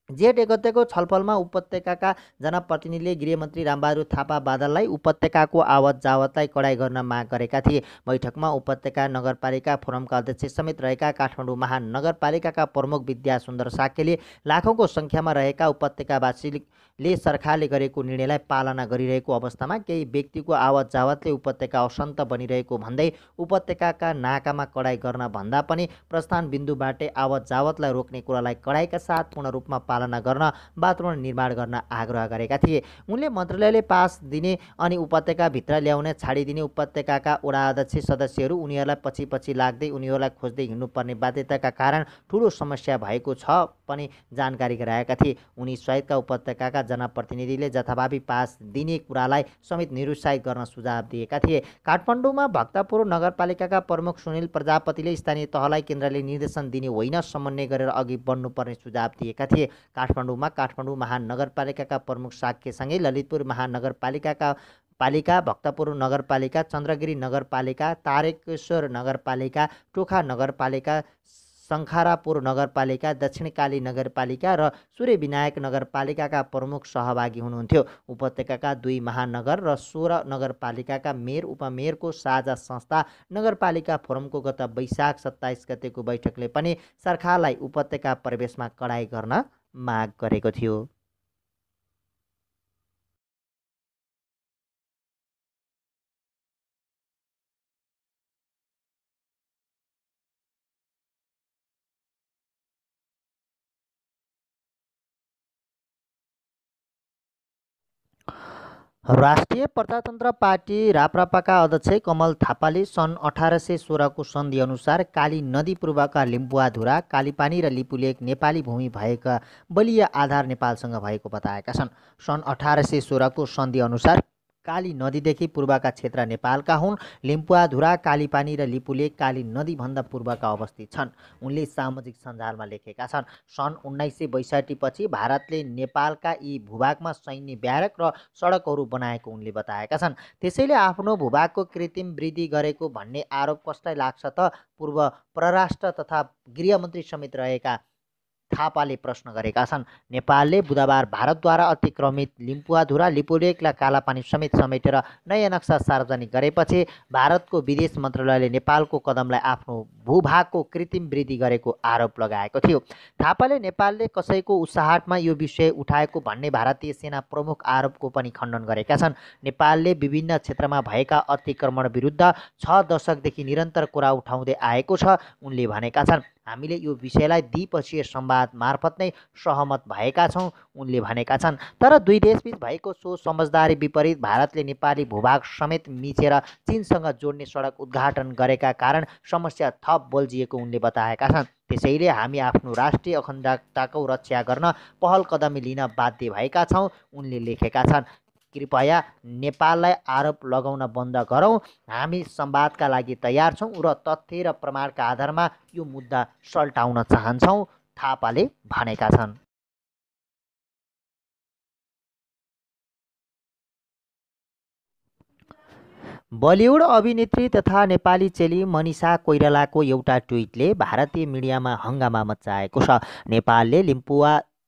जेठ 1 गतेको छलफलमा उपत्यकाका जनप्रतिनिधिले गृहमन्त्री रामबहादुर थापा बादललाई उपत्यकाको आवत जावतलाई कडाइ गर्न माग गरेका थिए। बैठकमा उपत्यका नगरपालिका फोरमका अध्यक्ष समेत रहेका काठमाडौँ महानगरपालिकाका प्रमुख विद्या सुन्दर साक्यले लाखौँको सङ्ख्यामा रहेका उपत्यकावासीले सरकारले गरेको निर्णयलाई पालना गरिरहेको अवस्थामा केही व्यक्तिको आवत जावतले उपत्यका अशान्त बनिरहेको भन्दै उपत्यकाका नाकामा कडाइ गर्न भन्दा पनि प्रस्थान बिन्दुबाटै आवत जावतलाई रोक्ने कुरालाई कडाइका साथ पूर्ण रूपमा पालना गर्न वातावरण निर्माण गर्न आग्रह गरेका थिए। उनले मन्त्रालयले पास दिने अनि उपत्यकाभित्र ल्याउन छाडिदिने उपत्यकाका वडा अध्यक्ष सदस्यहरू उनीहरूलाई पछि लाग्दै उनीहरूलाई खोज्दै हिँड्नुपर्ने बाध्यताका कारण ठुलो समस्या भएको छ पनि जानकारी गराएका थिए। उनी सहितका उपत्यकाका जनप्रतिनिधिले जथाभावी पास दिने कुरालाई समेत निरुत्साहित गर्न सुझाव दिएका थिए। काठमाडौँमा भक्तपुर नगरपालिकाका प्रमुख सुनिल प्रजापतिले स्थानीय तहलाई केन्द्रले निर्देशन दिने होइन, समन्वय गरेर अघि बढ्नुपर्ने सुझाव दिएका थिए। काठमाडौँमा काठमाडौँ महानगरपालिकाका प्रमुख साक्यसँगै ललितपुर महानगरपालिका, भक्तपुर नगरपालिका, चन्द्रगिरी नगरपालिका, तारकेश्वर नगरपालिका, टोखा नगरपालिका, शङ्खरापुर नगरपालिका, दक्षिणकाली नगरपालिका र सूर्यविनायक नगरपालिकाका प्रमुख सहभागी हुनुहुन्थ्यो। उपत्यकाका 2 महानगर र 16 नगरपालिकाका मेयर उपमेयरको साझा संस्था नगरपालिका फोरमको गत वैशाख 27 गतेको बैठकले पनि सरकारलाई उपत्यका प्रवेशमा कडाइ गर्न माग गरेको थियो। राष्ट्रिय प्रजातन्त्र पार्टी राप्रपाका अध्यक्ष कमल थापाले सन् 1816 को सन्धि अनुसार काली नदी पूर्वका लिम्बुवाधुरा, कालीपानी र लिपुलेक नेपाली भूमि भएका बलिया आधार नेपालसँग भएको बताएका छन्। सन् 1816 को सन्धि अनुसार काली नदीदेखि पूर्वका क्षेत्र नेपालका हुन्। लिम्बुवाधुरा, कालीपानी र लिपुलेक काली नदीभन्दा पूर्वका अवस्थित छन्। उनले सामाजिक सञ्जालमा लेखेका छन्, सन् 1962 पछि भारतले नेपालका यी भूभागमा सैन्य ब्यारक र सडकहरू बनाएको उनले बताएका छन्। त्यसैले आफ्नो भूभागको कृत्रिम वृद्धि गरेको भन्ने आरोप कसलाई लाग्छ त पूर्व परराष्ट्र तथा गृहमन्त्री समेत रहेका थापाले प्रश्न गरेका छन्। नेपालले बुधबार भारतद्वारा अतिक्रमित लिम्बुवाधुरा, लिपुलेक र कालापानी समेत समेटेर नयाँ नक्सा सार्वजनिक गरेपछि भारतको विदेश मन्त्रालयले नेपालको कदमलाई आफ्नो भूभागको कृत्रिम वृद्धि गरेको आरोप लगाएको थियो। थापाले नेपालले कसैको उसाहटमा यो विषय उठाएको भन्ने भारतीय सेना प्रमुख आरोपको पनि खण्डन गरेका छन्। नेपालले विभिन्न क्षेत्रमा भएका अतिक्रमण विरुद्ध 6 दशकदेखि निरन्तर कुरा उठाउँदै आएको छ उनले भनेका छन्। हामीले यो विषयलाई द्विपक्षीय संवाद मार्फत नै सहमत भएका छौँ उनले भनेका छन्। तर दुई देशबीच भएको सो समझदारी विपरीत भारतले नेपाली भूभाग समेत मिचेर चीनसँग जोड्ने सडक उद्घाटन गरेका कारण समस्या थप बल्झिएको उनले बताएका छन्। त्यसैले हामी आफ्नो राष्ट्रिय अखण्डताको रक्षा गर्न पहल कदमी लिन बाध्य भएका छौँ उनले लेखेका छन्। कृपया नेपाललाई आरोप लगाउन बन्द गरौँ, हामी संवादका लागि तयार छौँ र तथ्य र प्रमाणका आधारमा यो मुद्दा सल्टाउन चाहन्छौँ थापाले भनेका छन्। बलिउड अभिनेत्री तथा नेपाली चेली मनिषा कोइरालाको एउटा ट्विटले भारतीय मिडियामा हङ्गामा मच्चाएको छ। नेपालले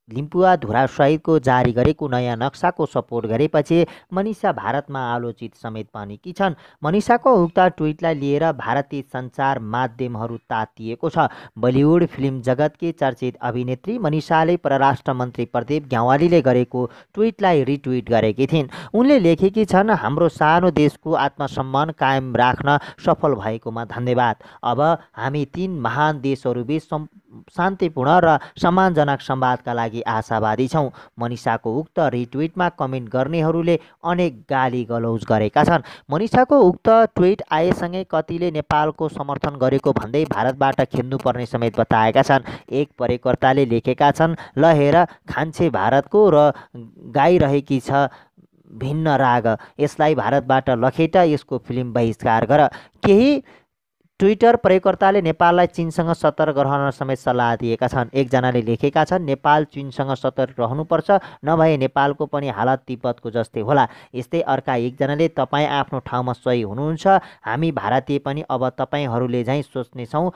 लिम्बुवाधुरासहितको जारी गरेको नयाँ नक्साको सपोर्ट गरेपछि मनिषा भारतमा आलोचित समेत बनेकी छन्। मनिषाको उक्त ट्विटलाई लिएर भारतीय सञ्चार माध्यमहरू तातिएको छ। बलिउड फिल्म जगतकी चर्चित अभिनेत्री मनिषाले परराष्ट्र मन्त्री प्रदीप ग्यावालीले गरेको ट्विटलाई रिट्विट गरेकी थिइन्। उनले लेखेकी छन्, हाम्रो सानो देशको आत्मसम्मान कायम राख्न सफल भएकोमा धन्यवाद। अब हामी 3 महान देशहरूबीच शान्तिपूर्ण र सम्मानजनक संवादका लागि आशावादी छौँ। मनिषाको उक्त रिट्विटमा कमेन्ट गर्नेहरूले अनेक गाली गलौज गरेका छन्। मनिषाको उक्त ट्विट आएसँगै कतिले नेपालको समर्थन गरेको भन्दै भारतबाट खेद्नुपर्ने समेत बताएका छन्। एक प्रयोगकर्ताले लेखेका छन्, ल हेर खान्छे भारतको र गाइरहेकी छ भिन्न राग, यसलाई भारतबाट लखेट, यसको फिल्म बहिष्कार गर। केही ट्विटर प्रयोगकर्ताले नेपाललाई चीनसँग सतर्क रहन समेत सल्लाह दिएका छन्। एकजनाले लेखेका छन्, नेपाल चीनसँग सतर्क रहनुपर्छ, नभए नेपालको पनि हालत तिब्बतको जस्तै होला। यस्तै अर्का एकजनाले तपाईँ आफ्नो ठाउँमा सही हुनुहुन्छ, हामी भारतीय पनि अब तपाईँहरूले झैँ सोच्नेछौँ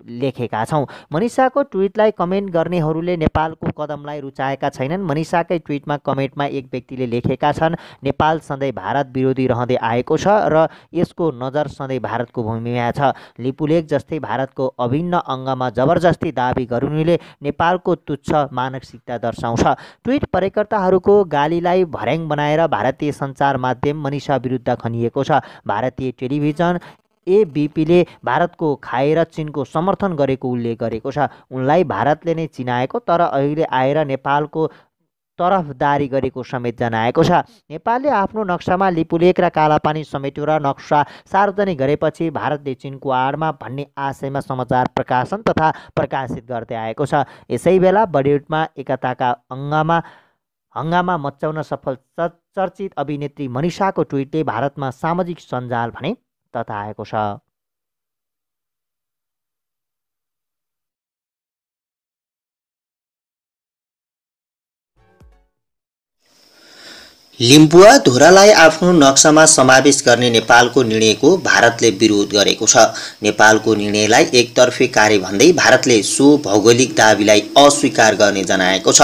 लेखेका छौँ। मनिषाको ट्विटलाई कमेन्ट गर्नेहरूले नेपालको कदमलाई रुचाएका छैनन्। मनिषाकै ट्विटमा कमेन्टमा एक व्यक्तिले लेखेका छन्, नेपाल सधैँ भारत विरोधी रहँदै आएको छ र यसको नजर सधैँ भारतको भूमिमा छ। लिपुलेक जस्तै भारतको अभिन्न अङ्गमा जबरजस्ती दाबी गर्नुले नेपालको तुच्छ मानसिकता दर्शाउँछ। ट्विट प्रयोगकर्ताहरूको गालीलाई भर्याङ बनाएर भारतीय सञ्चार माध्यम मनिषा विरुद्ध खनिएको छ। भारतीय टेलिभिजन एबीपीले भारतको खाएर चीनको समर्थन गरेको उल्लेख गरेको छ। उनलाई भारतले नै चिनाएको तर अहिले आएर नेपालको तरफदारी गरेको समेत जनाएको छ। नेपालले आफ्नो नक्सामा लिपुलेक र कालापानी समेटेर नक्सा सार्वजनिक गरेपछि भारतले चीनको आडमा भन्ने आशयमा समाचार प्रकाशन तथा प्रकाशित गर्दै आएको छ। यसैबेला बलिउडमा एकताका हङ्गामा मचाउन सफल चर्चित अभिनेत्री मनिषाको ट्विटले भारतमा सामाजिक सञ्जाल भने तताएको छ। लिम्बुवाधुरालाई आफ्नो नक्सामा समावेश गर्ने नेपालको निर्णयको भारतले विरोध गरेको छ। नेपालको निर्णयलाई एकतर्फी कार्य भन्दै भारतले सो भौगोलिक दाबीलाई अस्वीकार गर्ने जनाएको छ।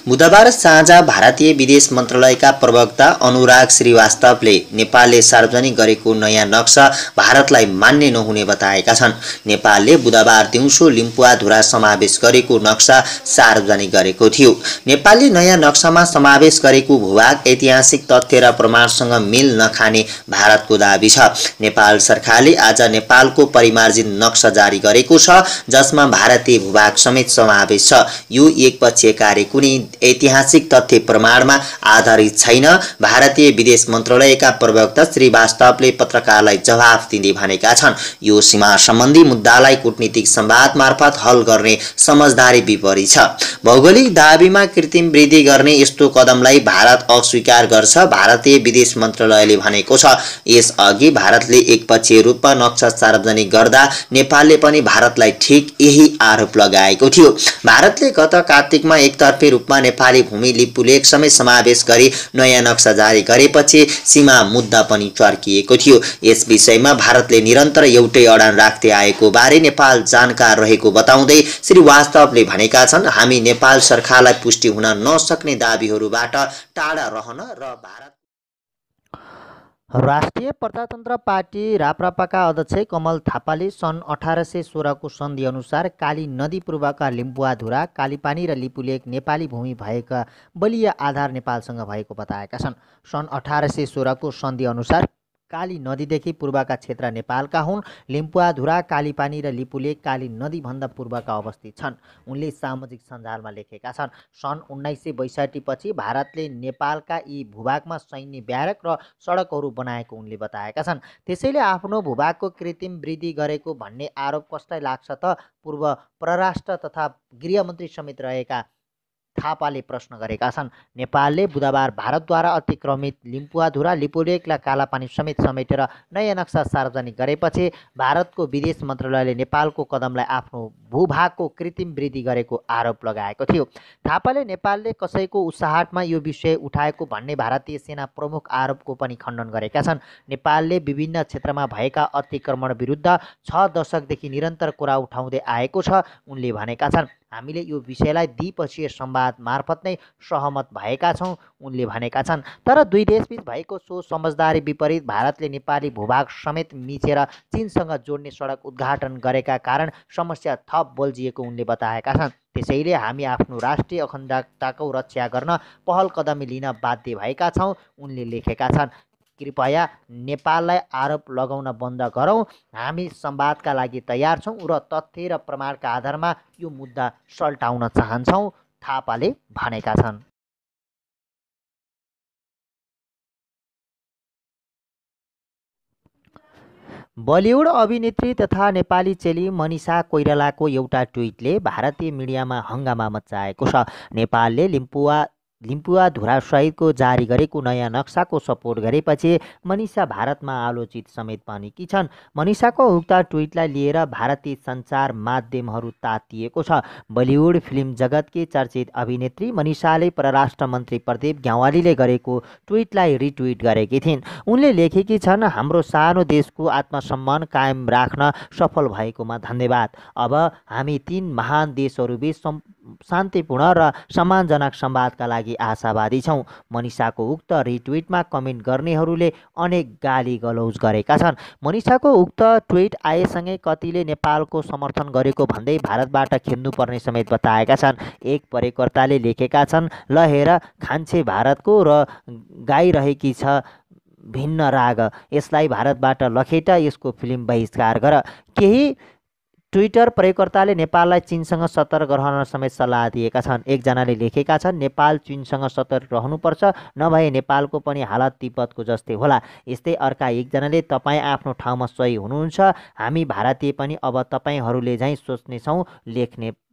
बुधबार साँझ भारतीय विदेश मन्त्रालयका प्रवक्ता अनुराग श्रीवास्तवले नेपालले सार्वजनिक गरेको नयाँ नक्सा भारतलाई मान्य नहुने बताएका छन्। नेपालले बुधबार दिउँसो लिम्बुवाधुरा समावेश गरेको नक्सा सार्वजनिक गरेको थियो। नेपालले नयाँ नक्सामा समावेश गरेको भूभाग ऐतिहासिक ऐतिहासिक तथ्य र प्रमाणसँग मेल नखाने भारतको दाबी छ। नेपाल सरकारले आज नेपालको परिमार्जित नक्सा जारी गरेको छ, जसमा भारतीय भूभाग समेत समावेश छ। यो एकपक्षीय कार्य कुनै ऐतिहासिक तथ्य प्रमाणमा आधारित छैन। भारतीय विदेश मन्त्रालयका प्रवक्ता श्रीवास्तवले पत्रकारलाई जवाफ दिँदै भनेका छन्, यो सीमा सम्बन्धी मुद्दालाई कूटनीतिक संवाद मार्फत हल गर्ने समझदारी विपरीत छ। भौगोलिक दाबीमा कृत्रिम वृद्धि गर्ने यस्तो कदमलाई भारत अस्वीकार गर्छ, भारतीय विदेश मन्त्रालयले भनेको छ। यसअघि भारतले एकपक्षीय रूपमा नक्सा सार्वजनिक गर्दा नेपालले पनि भारतलाई ठिक यही आरोप लगाएको थियो। भारतले गत कार्तिकमा एकतर्फी रूपमा नेपाली भूमि लिपुलेख समेत समावेश गरी नयाँ नक्सा जारी गरेपछि सीमा मुद्दा पनि चर्किएको थियो। यस विषयमा भारतले निरन्तर एउटै अडान राख्दै आएको बारे नेपाल जानकार रहेको बताउँदै श्रीवास्तवले भनेका छन्, हामी नेपाल सरकारलाई पुष्टि हुन नसक्ने दाबीहरूबाट टाढा रहन र भारत राष्ट्रिय प्रजातन्त्र पार्टी राप्रपाका अध्यक्ष कमल थापाले सन् 1816 को सन्धि अनुसार काली नदी पूर्वका लिम्बुवाधुरा, कालीपानी र लिपुलेक नेपाली भूमि भएका बलिया आधार नेपालसँग भएको बताएका छन्। सन् 1816 को सन्धि अनुसार काली नदीदेखि पूर्वका क्षेत्र नेपालका हुन्। लिम्बुवाधुरा, कालीपानी र लिपुलेक काली नदीभन्दा पूर्वका अवस्थित छन्। उनले सामाजिक सञ्जालमा लेखेका छन्, सन् 1962 पछि भारतले नेपालका यी भूभागमा सैन्य ब्यारक र सडकहरू बनाएको उनले बताएका छन्। त्यसैले आफ्नो भूभागको कृत्रिम वृद्धि गरेको भन्ने आरोप कसलाई लाग्छ त? पूर्व परराष्ट्र तथा गृहमन्त्री समेत रहेका थापाले प्रश्न गरेका छन्। नेपालले बुधबार भारतद्वारा अतिक्रमित लिम्बुवाधुरा, लिपुलेक र कालापानी समेत समेटेर नयाँ नक्सा सार्वजनिक गरेपछि भारतको विदेश मन्त्रालयले नेपालको कदमलाई आफ्नो भूभागको कृत्रिम वृद्धि गरेको आरोप लगाएको थियो। थापाले नेपालले कसैको उसाहटमा यो विषय उठाएको भन्ने भारतीय सेना प्रमुख आरोपको पनि खण्डन गरेका छन्। नेपालले विभिन्न क्षेत्रमा भएका अतिक्रमण विरुद्ध 6 दशकदेखि निरन्तर कुरा उठाउँदै आएको छ, उनले भनेका छन्। हामीले यो विषयलाई द्विपक्षीय संवाद मार्फत नै सहमत भएका छौँ, उनले भनेका छन्। तर दुई देशबीच भएको सो समझदारी विपरीत भारतले नेपाली भूभाग समेत मिचेर चीनसँग जोड्ने सडक उद्घाटन गरेका कारण समस्या थप बल्झिएको उनले बताएका छन्। त्यसैले हामी आफ्नो राष्ट्रिय अखण्डताको रक्षा गर्न पहल कदमी लिन बाध्य भएका छौँ, उनले लेखेका छन्। कृपया नेपाललाई आरोप लगाउन बन्द गरौँ, हामी संवादका लागि तयार छौँ र तथ्य र प्रमाणका आधारमा यो मुद्दा सल्टाउन चाहन्छौँ, थापाले भनेका छन्। बलिउड अभिनेत्री तथा नेपाली चेली मनिषा कोइरालाको एउटा ट्विटले भारतीय मिडियामा हङ्गामा मच्चाएको छ। नेपालले लिम्बुवाधुरासहितको जारी गरेको नयाँ नक्साको सपोर्ट गरेपछि मनिषा भारतमा आलोचित समेत बनेकी छन्। मनिषाको उक्त ट्विटलाई लिएर भारतीय सञ्चार माध्यमहरू तातिएको छ। बलिउड फिल्म जगतकी चर्चित अभिनेत्री मनिषाले परराष्ट्र मन्त्री प्रदीप ग्यावालीले गरेको ट्विटलाई रिट्विट गरेकी थिइन्। उनले लेखेकी छन्, हाम्रो सानो देशको आत्मसम्मान कायम राख्न सफल भएकोमा धन्यवाद। अब हामी 3 महान देशहरूबीच शान्तिपूर्ण र सम्मानजनक संवादका लागि आशावादी छौँ। मनिषाको उक्त रिट्विटमा कमेन्ट गर्नेहरूले अनेक गाली गलौज गरेका छन्। मनिषाको उक्त ट्विट आएसँगै कतिले नेपालको समर्थन गरेको भन्दै भारतबाट खेद्नुपर्ने समेत बताएका छन्। एक प्रयोगकर्ताले लेखेका छन्, ल हेर खान्छे भारतको र गाइरहेकी छ भिन्न राग, यसलाई भारतबाट लखेट, यसको फिल्म बहिष्कार गर। केही ट्विटर प्रयोगकर्ताले नेपाललाई चीनसँग सतर्क रहन समेत सल्लाह दिएका छन्। एकजनाले लेखेका छन्, नेपाल चीनसँग सतर्क रहनुपर्छ, नभए नेपालको पनि हालत तिब्बतको जस्तै होला। यस्तै अर्का एकजनाले, तपाईँ आफ्नो ठाउँमा सही हुनुहुन्छ, हामी भारतीय पनि अब तपाईँहरूले झैँ सोच्नेछौँ,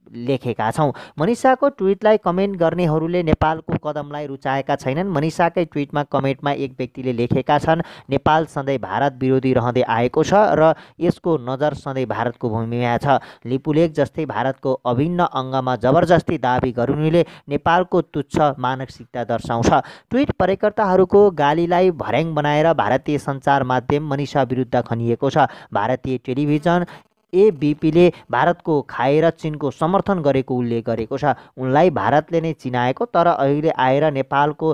लेखेका छौँ। मनिषाको ट्विटलाई कमेन्ट गर्नेहरूले नेपालको कदमलाई रुचाएका छैनन्। मनिषाकै ट्विटमा कमेन्टमा एक व्यक्तिले लेखेका छन्, नेपाल सधैँ भारत विरोधी रहँदै आएको छ र यसको नजर सधैँ भारतको भूमिमा छ। लिपुलेक जस्तै भारतको अभिन्न अङ्गमा जबरजस्ती दाबी गर्नुले नेपालको तुच्छ मानसिकता दर्शाउँछ। ट्विट प्रयोगकर्ताहरूको गालीलाई भर्याङ बनाएर भारतीय सञ्चार माध्यम मनिषा विरुद्ध खनिएको छ। भारतीय टेलिभिजन एबीपीले भारतको खाएर चीनको समर्थन गरेको उल्लेख गरेको छ। उनलाई भारतले नै चिनाएको तर अहिले आएर नेपालको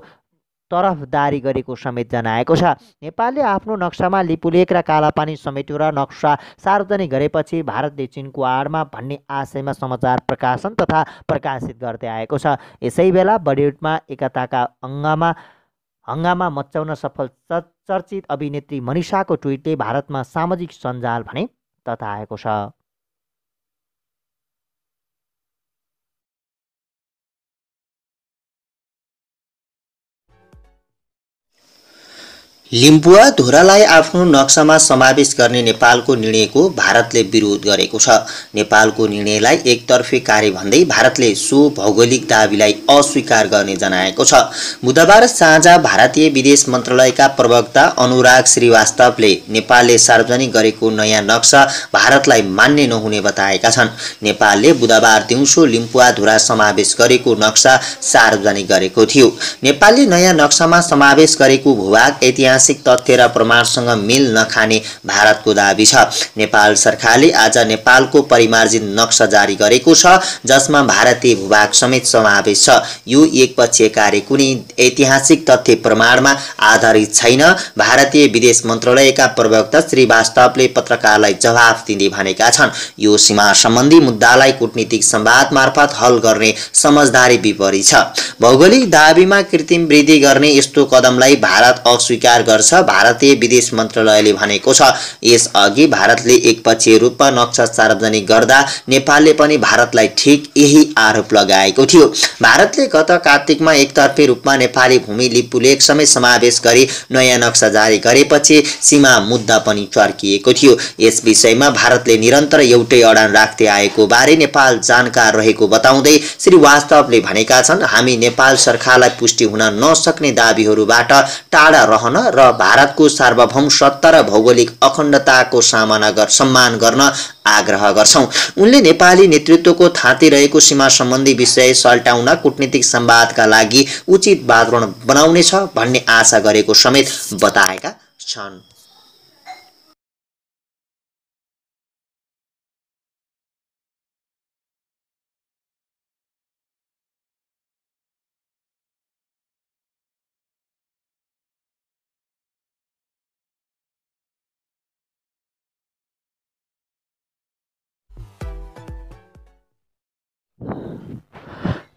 तरफदारी गरेको समेत जनाएको छ। नेपालले आफ्नो नक्सामा लिपुलेक र कालापानी समेटेर नक्सा सार्वजनिक गरेपछि भारतले चीनको आडमा भन्ने आशयमा समाचार प्रकाशन तथा प्रकाशित गर्दै आएको छ। यसैबेला बलिउडमा एकताका अङ्गमा हङ्गामा मच्चाउन सफल चर्चित अभिनेत्री मनिषाको ट्विटले भारतमा सामाजिक सञ्जाल भने तताएको छ। लिम्बुवा धुरालाई आफ्नो नक्सामा समावेश गर्ने नेपालको निर्णयको भारतले विरोध गरेको छ। नेपालको निर्णयलाई एकतर्फी कार्य भन्दै भारतले सो भौगोलिक दाबीलाई अस्वीकार गर्ने जनाएको छ। बुधबार साँझ भारतीय विदेश मन्त्रालयका प्रवक्ता अनुराग श्रीवास्तवले नेपालले सार्वजनिक गरेको नयाँ नक्सा भारतलाई मान्य नहुने बताएका छन्। नेपालले बुधबार दिउँसो लिम्बुवा धुरा समावेश गरेको नक्सा सार्वजनिक गरेको थियो। नेपालले नयाँ नक्सामा समावेश गरेको भूभाग ऐतिहासिक तथ्य र प्रमाणसँग मेल नखाने भारतको दाबी छ। नेपाल सरकारले आज नेपालको परिमार्जित नक्सा जारी गरेको छ, जसमा भारतीय भूभाग समेत समावेश छ। यो एकपक्षीय कार्य कुनै ऐतिहासिक तथ्य प्रमाणमा आधारित छैन। भारतीय विदेश मन्त्रालयका प्रवक्ता श्रीवास्तवले पत्रकारलाई जवाफ दिँदै भनेका छन्, यो सीमा सम्बन्धी मुद्दालाई कूटनीतिक संवाद मार्फत हल गर्ने समझदारी विपरीत छ। भौगोलिक दाबीमा कृत्रिम वृद्धि गर्ने यस्तो कदमलाई भारत अस्वीकार गर्छ, भारतीय विदेश मन्त्रालयले भनेको छ। यसअघि भारतले एकपक्षीय रूपमा नक्सा सार्वजनिक गर्दा नेपालले पनि भारतलाई ठिक यही आरोप लगाएको थियो। भारतले गत कार्तिकमा एकतर्फी रूपमा नेपाली भूमि लिपुलेख समेत समावेश गरी नयाँ नक्सा जारी गरेपछि सीमा मुद्दा पनि चर्किएको थियो। यस विषयमा भारतले निरन्तर एउटै अडान राख्दै आएको बारे नेपाल जानकार रहेको बताउँदै श्रीवास्तवले भनेका छन्, हामी नेपाल सरकारलाई पुष्टि हुन नसक्ने दाबीहरूबाट टाढा रहन र भारतको सार्वभौम सत्ता र भौगोलिक अखण्डताको सम्मान गर्न आग्रह गर्छौं। उनले नेपाली नेतृत्वको थाँती रहेको सीमा सम्बन्धी विषय सल्टाउन कूटनीतिक संवादका लागि उचित वातावरण बनाउनेछ भन्ने आशा गरेको समेत बताएका छन्।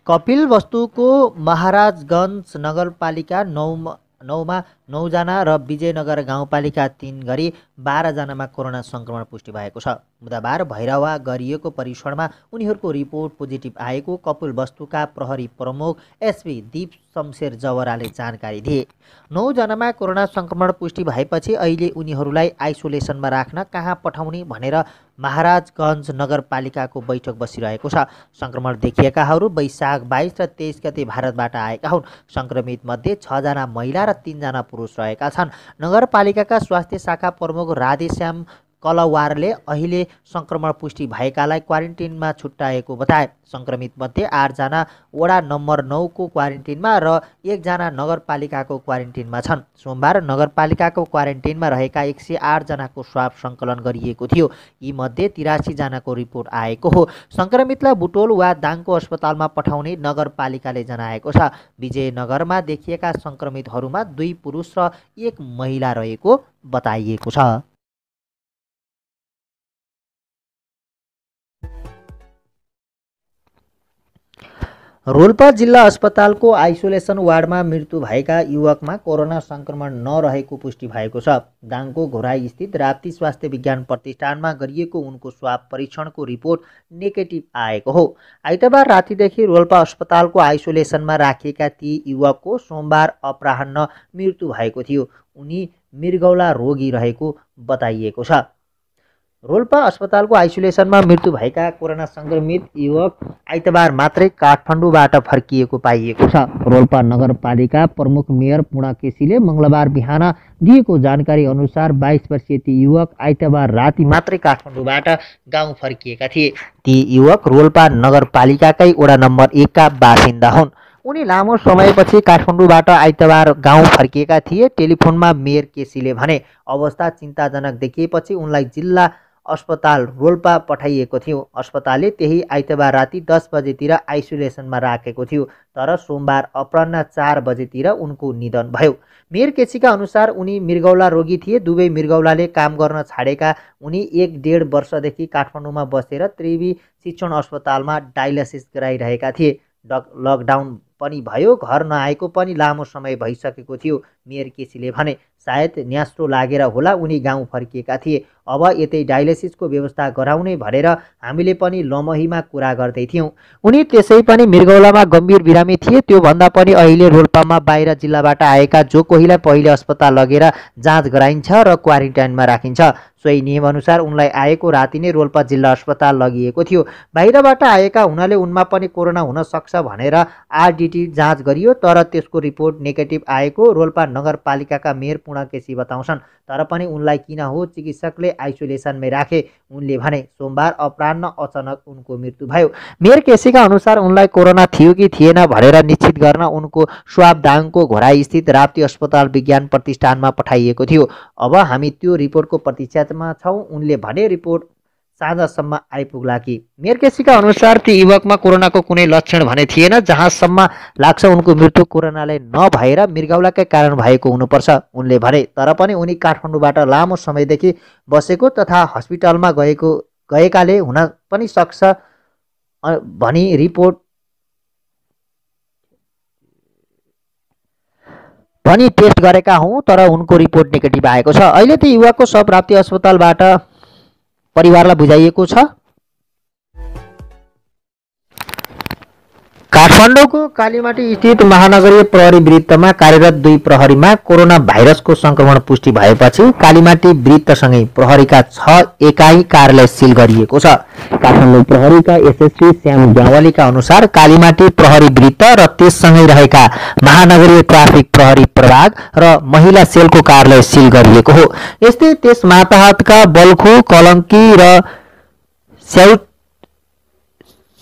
कपिलवस्तुको महाराजगञ्ज नगरपालिका 9मा 9 जना र विजयनगर गाउँपालिका 3 गरी 12 जनामा कोरोना संक्रमण पुष्टि भएको छ। बुधबार भैरवा गरिएको परीक्षणमा उनीहरूको रिपोर्ट पोजिटिभ आएको कपिलवस्तुका प्रहरी प्रमुख एसपी दीप शमशेर जवराले जानकारी दिए। 9 जनामा कोरोना संक्रमण पुष्टि भएपछि अहिले उनीहरूलाई आइसोलेसनमा राख्न कहाँ पठाउने भनेर महाराजगञ्ज नगरपालिकाको बैठक बसिरहेको छ। संक्रमण देखिएकाहरू वैशाख 22 र 23 गते भारतबाट आएका हुन्। संक्रमित मध्ये 6 जना महिला र 3 जना पुरुष रहेका छन्। नगरपालिकाका स्वास्थ्य शाखा प्रमुख राधेश्याम कलवारले अहिले संक्रमण पुष्टि भएकालाई क्वारेन्टिनमा छुट्याएको बताए। संक्रमित मध्ये 8 जना वडा नम्बर 9 को क्वारेन्टिनमा र 1 जना नगरपालिकाको क्वारेन्टिनमा छन्। सोमबार नगरपालिकाको क्वारेन्टिनमा रहेका 108 जनाको स्वाब सङ्कलन गरिएको थियो। यी मध्ये 83 जनाको रिपोर्ट आएको हो। संक्रमितलाई बुटोल वा दाङको अस्पतालमा पठाउने नगरपालिकाले जनाएको छ। विजयनगरमा देखिएका संक्रमितहरूमा 2 पुरुष र 1 महिला रहेको बताइएको छ। रोल्पा जिल्ला अस्पतालको आइसोलेसन वार्डमा मृत्यु भएका युवकमा कोरोना संक्रमण नरहेको पुष्टि भएको छ। दाङको घोराई स्थित राप्ती स्वास्थ्य विज्ञान प्रतिष्ठानमा गरिएको उनको स्वाब परीक्षणको रिपोर्ट नेगेटिभ आएको हो। आइतबार रातिदेखि रोल्पा अस्पतालको आइसोलेसनमा राखिएका ती युवकको सोमबार अपराह्न मृत्यु भएको थियो। उनी मृगौला रोगी रहेको बताइएको छ। रोल्पा अस्पतालको आइसोलेसनमा मृत्यु भएका कोरोना संक्रमित युवक आइतबार मात्रै काठमाडौँबाट फर्किएको पाइएको छ। रोल्पा नगरपालिका प्रमुख मेयर पूर्णा केसीले मङ्गलबार बिहान दिएको जानकारी अनुसार 22 वर्षीय ती युवक आइतबार राति मात्रै काठमाडौँबाट गाउँ फर्किएका थिए। ती युवक रोल्पा नगरपालिकाकै वडा नम्बर 1 का बासिन्दा हुन्। उनी लामो समयपछि काठमाडौँबाट आइतबार गाउँ फर्किएका थिए। टेलिफोनमा मेयर केसीले भने अवस्था चिन्ताजनक देखिएपछि उनलाई जिल्ला अस्पताल रोल्पा पठाइएको थियो। अस्पतालले त्यही आइतबार राति 10 बजेतिर आइसोलेसनमा राखेको थियो, तर सोमबार अपराह्न 4 बजेतिर उनको निधन भयो। मेयर केसीका अनुसार उनी मृगौला रोगी थिए। दुवै मृगौलाले काम गर्न छाडेका उनी 1.5 वर्षदेखि काठमाडौँमा बसेर त्रिवी शिक्षण अस्पतालमा डायलासिस गराइरहेका थिए। लकडाउन पनि भयो, घर नआएको पनि लामो समय भइसकेको थियो। मेयर केसीले भने सायद न्यास्रो लागेर होला उनी गाउँ फर्किएका थिए। अब यतै डायलिसिसको व्यवस्था गराउने भनेर हामीले पनि लमहीमा कुरा गर्दै थियौँ। उनी त्यसै पनि मृगौलामा गम्भीर बिरामी थिए। त्योभन्दा पनि अहिले रोल्पामा बाहिर जिल्लाबाट आएका जो कोहीलाई पहिले अस्पताल लगेर जाँच गराइन्छ र क्वारेन्टाइनमा राखिन्छ। सोही नियमअनुसार उनलाई आएको राति नै रोल्पा जिल्ला अस्पताल लगिएको थियो। बाहिरबाट आएका हुनाले उनमा पनि कोरोना हुन सक्छ भनेर आरडिटी जाँच गरियो, तर त्यसको रिपोर्ट नेगेटिभ आएको रोल्पा नगरपालिकाका मेयर पूर्ण केसी बताउँछन्। तर पनि उनलाई किन हो चिकित्सकले आइसोलेसनमै राखे। उनले भने सोमबार अपराह्न अचानक उनको मृत्यु भयो। मेयर केसीका अनुसार उनलाई कोरोना थियो कि थिएन भनेर निश्चित गर्न उनको स्वाब दाङको घोराई स्थित राप्ती अस्पताल विज्ञान प्रतिष्ठानमा पठाइएको थियो। अब हामी त्यो रिपोर्टको प्रतीक्षामा छौँ। उनले भने रिपोर्ट साँझसम्म आइपुग्ला कि। मेयर केसीका अनुसार ती युवकमा कोरोनाको कुनै लक्षण भने थिएन। जहाँसम्म लाग्छ उनको मृत्यु कोरोनाले नभएर मृगौलाकै कारण भएको हुनुपर्छ उनले भने। तर पनि उनी काठमाडौँबाट लामो समयदेखि बसेको तथा हस्पिटलमा गएकाले हुन पनि सक्छ भनी टेस्ट गरेका हौँ, तर उनको रिपोर्ट नेगेटिभ आएको छ। अहिले ती युवकको शव राप्ती अस्पतालबाट परिवारलाई बुझाइएको छ। काठमाडौँको कालीमाटी स्थित महानगरीय प्रहरी वृत्तमा कार्यरत 2 प्रहरीमा कोरोना भाइरसको संक्रमण पुष्टि भएपछि कालीमाटी वृत्तसँगै प्रहरीका 6 एकाइ कार्यालय सिल गरिएको छ। काठमाडौँ प्रहरीका एसएसपी श्याम ग्यावालीका अनुसार कालीमाटी प्रहरी वृत्त र त्यससँगै रहेका महानगरीय ट्राफिक प्रहरी प्रभाग र महिला सेलको कार्यालय सिल गरिएको हो। यस्तै त्यस माताहतका बल्खु, कलङ्की र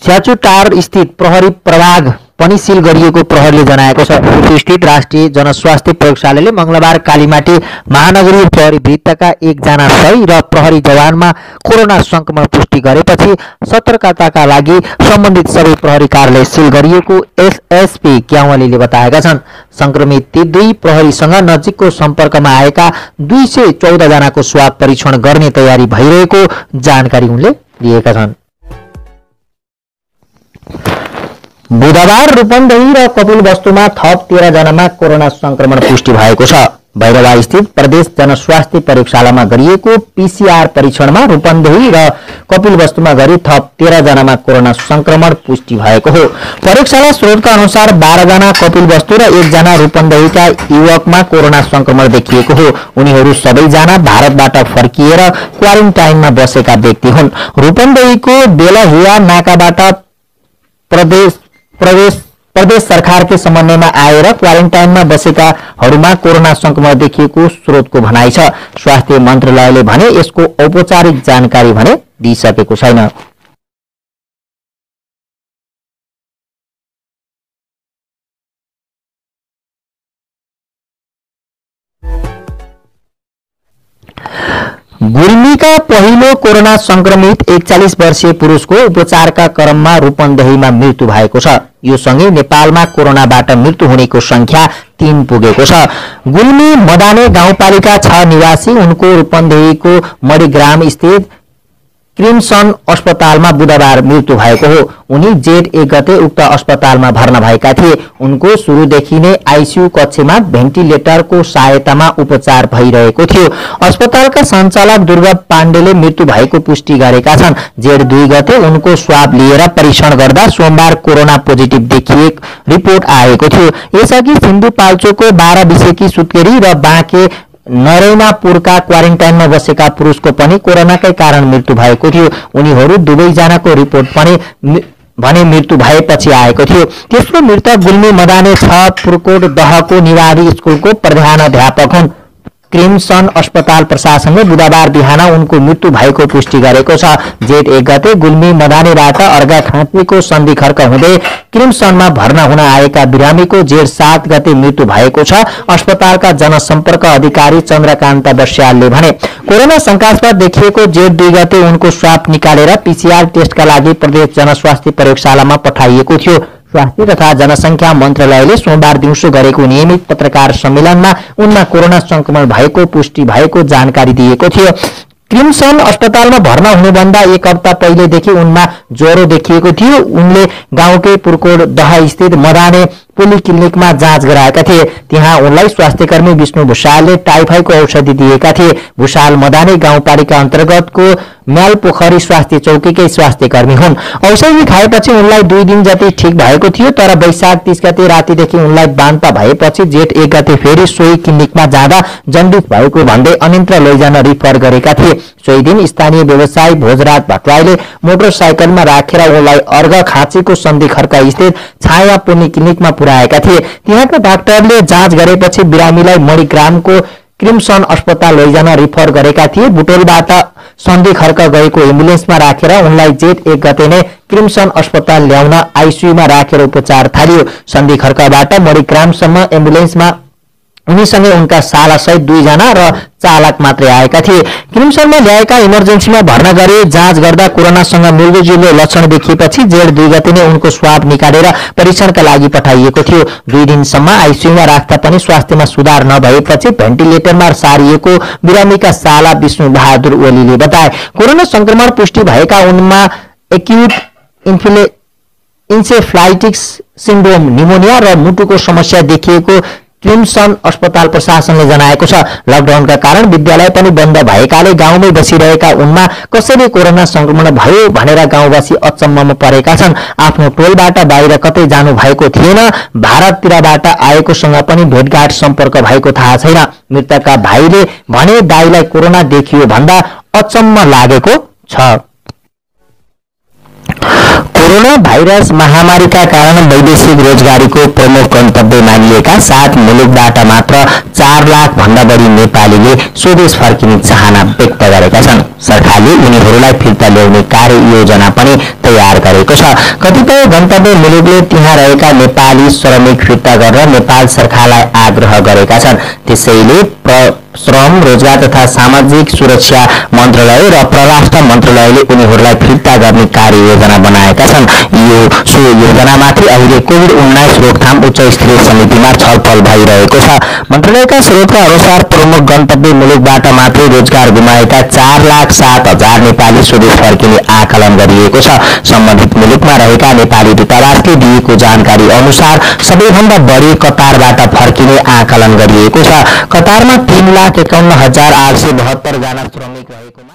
स्याचुटार स्थित प्रहरी प्रभाग पनि सिल गरिएको प्रहरीले जनाएको छ। स्थित राष्ट्रिय जनस्वास्थ्य प्रयोगशालाले मंगलबार कालीमाटी महानगरीय प्रहरी वृत्तका 1 जना सही र प्रहरी जवानमा कोरोना संक्रमण पुष्टि गरेपछि सतर्कताका लागि सम्बन्धित सबै प्रहरी कार्यालय सिल गरिएको एसएसपी क्यावालीले बताएका छन्। संक्रमित ती 2 प्रहरीसँग नजिकको सम्पर्कमा आएका 214 जनाको स्वाब परीक्षण गर्ने तयारी भइरहेको जानकारी उनले दिएका छन्। बुधबार रूपन्देही र कपिलवस्तुमा थप 13 जनामा कोरोना संक्रमण पुष्टि भएको छ। भैरवा स्थित प्रदेश जनस्वास्थ्य प्रयोगशालामा गरिएको पीसीआर परीक्षणमा रूपन्देही र कपिलवस्तुमा गरी थप 13 जनामा कोरोना संक्रमण पुष्टि भएको हो। प्रयोगशाला स्रोतका अनुसार 12 जना कपिलवस्तु र 1 जना रूपन्देहीका युवकमा कोरोना संक्रमण देखिएको हो। उनीहरू सबैजना भारतबाट फर्किएर क्वारेन्टाइनमा बसेका व्यक्ति हुन्। रूपन्देहीको बेलाहिया नाकाबाट प्रदेश सरकारकै समन्वयमा आएर क्वारेन्टाइनमा बसेकाहरूमा कोरोना संक्रमण देखिएको स्रोतको भनाइ छ। स्वास्थ्य मन्त्रालयले भने यसको औपचारिक जानकारी भने दिइसकेको छैन। गुल्मीका पहिलो कोरोना संक्रमित 41 वर्षीय पुरुषको उपचारका क्रममा रूपन्देहीमा मृत्यु भएको छ। यो सँगै नेपालमा कोरोनाबाट मृत्यु हुनेको संख्या 3 पुगेको छ। गुल्मी मदाने गाउँपालिका 6 निवासी उनको रूपन्देहीको मणिग्राम स्थित क्रिमसन अस्पतालमा बुधबार मृत्यु भएको हो। उनी जेठ 1 गते उक्त अस्पतालमा भर्ना भएका थिए। उनको सुरुदेखि नै आईसीयू कक्षमा भेन्टिलेटरको सहायतामा उपचार भइरहेको थियो। अस्पतालका सञ्चालक दुर्गा पाण्डेले मृत्यु भएको पुष्टि गरेका छन्। जेठ 2 गते उनको स्वाब लिएर परीक्षण गर्दा सोमबार कोरोना पोजिटिभ देखिएको रिपोर्ट आएको थियो। यसअघि सिन्धुपाल्चोकको 12 विषेकी सुत्केरी र बाँके नरैनापुरका क्वारेन्टाइनमा बसेका पुरुषको पनि कोरोनाकै कारण मृत्यु भएको थियो। उनीहरू दुवैजनाको रिपोर्ट पनि मृत्यु भएपछि आएको थियो। तेस्रो मृतक गुल्मी मदाने 6 पुरकोट दहको निवारी स्कुलको प्रधानाध्यापक हुन्। क्रिमसन अस्पताल प्रशासनले बुधबार बिहान उनको मृत्यु भएको पुष्टि गरेको छ। जेठ 1 गते गुल्मी मदानेबाट अर्घाखाँचीको सन्धि खर्क हुँदै क्रिमसनमा भर्ना हुन आएका बिरामीको जेठ 7 गते मृत्यु भएको छ। अस्पतालका जनसम्पर्क अधिकारी चन्द्रकान्त बस्यालले भने कोरोना शंकास्पद देखिएको जेठ 2 गते उनको स्वाब निकालेर पीसीआर टेस्टका लागि प्रदेश जनस्वास्थ्य प्रयोगशालामा पठाइएको थियो। स्वास्थ्य तथा जनसंख्या मन्त्रालयले सोमबार दिउँसो गरेको नियमित पत्रकार सम्मेलनमा उनमा कोरोना संक्रमण भएको पुष्टि भएको जानकारी दिएको थियो। क्रिमसन अस्पतालमा भर्ना हुनुभन्दा 1 हप्ता पहिलेदेखि उनमा ज्वरो देखिएको थियो। उनले गाउँकै पुरकोट दह स्थित मदाने पोलिक्लिनिकमा जाँच गराएका थिए। त्यहाँ उनलाई स्वास्थ्यकर्मी विष्णु भुषालले टाइफाइडको औषधि दिएका थिए। भुषाल मदानी गाउँपालिका अन्तर्गतको म्यालपोखरी स्वास्थ्य चौकीकै स्वास्थ्यकर्मी हुन्। औषधि खाएपछि उनलाई 2 दिन जति ठिक भएको थियो, तर वैशाख 30 गते रातिदेखि उनलाई बान्ता भएपछि जेठ 1 गते फेरि सोही क्लिनिकमा जाँदा जन्डिस भएको भन्दै अन्यत्र लैजान रिफर गरेका थिए। सोही दिन स्थानीय व्यवसायी भोजराज भट्टराईले मोटरसाइकलमा राखेर उनलाई अर्घ खाँचीको सन्धि खर्का स्थित छाया पोलिक्लिनिकमा पुर्याएका थिए। त्यहाँका डाक्टरले जाँच गरेपछि बिरामीलाई मणिग्रामको क्रिम्सन अस्पताल लैजान रिफर गरेका थिए। बुटोलबाट सन्धि खर्क गएको एम्बुलेन्समा राखेर उनलाई जेठ 1 गते नै क्रिम्सन अस्पताल ल्याउन आइसियुमा राखेर उपचार थालियो। सन्धि खर्कबाट मणिग्रामसम्म एम्बुलेन्समा उनीसँगै उनका सालासहित 2 जना र चालक मात्रै आएका थिए। क्रिम्सनमा ल्याएका इमर्जेन्सीमा भर्ना गरी जाँच गर्दा कोरोनासँग मिल्दोजुल्दो लक्षण देखिएपछि जेठ 2 गते नै उनको स्वाब निकालेर परीक्षणका लागि पठाइएको थियो। 2 दिनसम्म आइसियुमा राख्दा पनि स्वास्थ्यमा सुधार नभएपछि भेन्टिलेटरमा सारिएको बिरामीका साला विष्णु बहादुर ओलीले बताए। कोरोना संक्रमण पुष्टि भएका उनमा एक्युट इन्सेफ्लाइटिस सिन्ड्रोम, निमोनिया र मुटुको समस्या देखिएको क्रिम्सन अस्पताल प्रशासनले जनाएको छ। लकडाउनका कारण विद्यालय पनि बन्द भएकाले गाउँमै बसिरहेका उनमा कसैले कोरोना संक्रमण भयो भनेर गाउँवासी अचम्ममा परेका छन्। आफ्नो टोलबाट बाहिर कतै जानु भएको थिएन। भारततिरबाट आएकोसँग पनि भेटघाट सम्पर्क भएको थाहा छैन। मृतकका भाइले भने दाइलाई कोरोना देखियो भन्दा अचम्म लागेको छ। कोरोना भाइरस महामारीका कारण वैदेशिक रोजगारीको प्रमुख गन्तव्य मानिएका 7 मुलुकबाट मात्र 4 लाख भन्दा बढी नेपालीले स्वदेश फर्किने चाहना व्यक्त गरेका छन्। सरकारले उनीहरूलाई फिर्ता ल्याउने कार्ययोजना पनि तयार गरेको छ। कतिपय गन्तव्य मुलुकले त्यहाँ रहेका नेपाली श्रमिक फिर्ता गरेर नेपाल सरकारलाई आग्रह गरेका छन्। त्यसैले श्रम, रोजगार तथा सामाजिक सुरक्षा मन्त्रालय र परराष्ट्र मन्त्रालयले उनीहरूलाई फिर्ता गर्ने कार्ययोजना बनाएका छन्। सो योजनामाथि अहिले कोभिड-19 रोकथाम उच्च स्तरीय समितिमा छलफल भइरहेको छ। मन्त्रालयका स्रोतका अनुसार प्रमुख गन्तव्य मुलुकबाट मात्रै रोजगार गुमाएका 4,07,000 नेपाली स्वदेश फर्किने आकलन गरिएको छ। सम्बन्धित मुलुकमा रहेका नेपाली दूतावासले दिएको जानकारी अनुसार सबैभन्दा बढी कतारबाट फर्किने आकलन गरिएको छ। कतारमा 3,51,872 जना श्रमिक रहेकोमा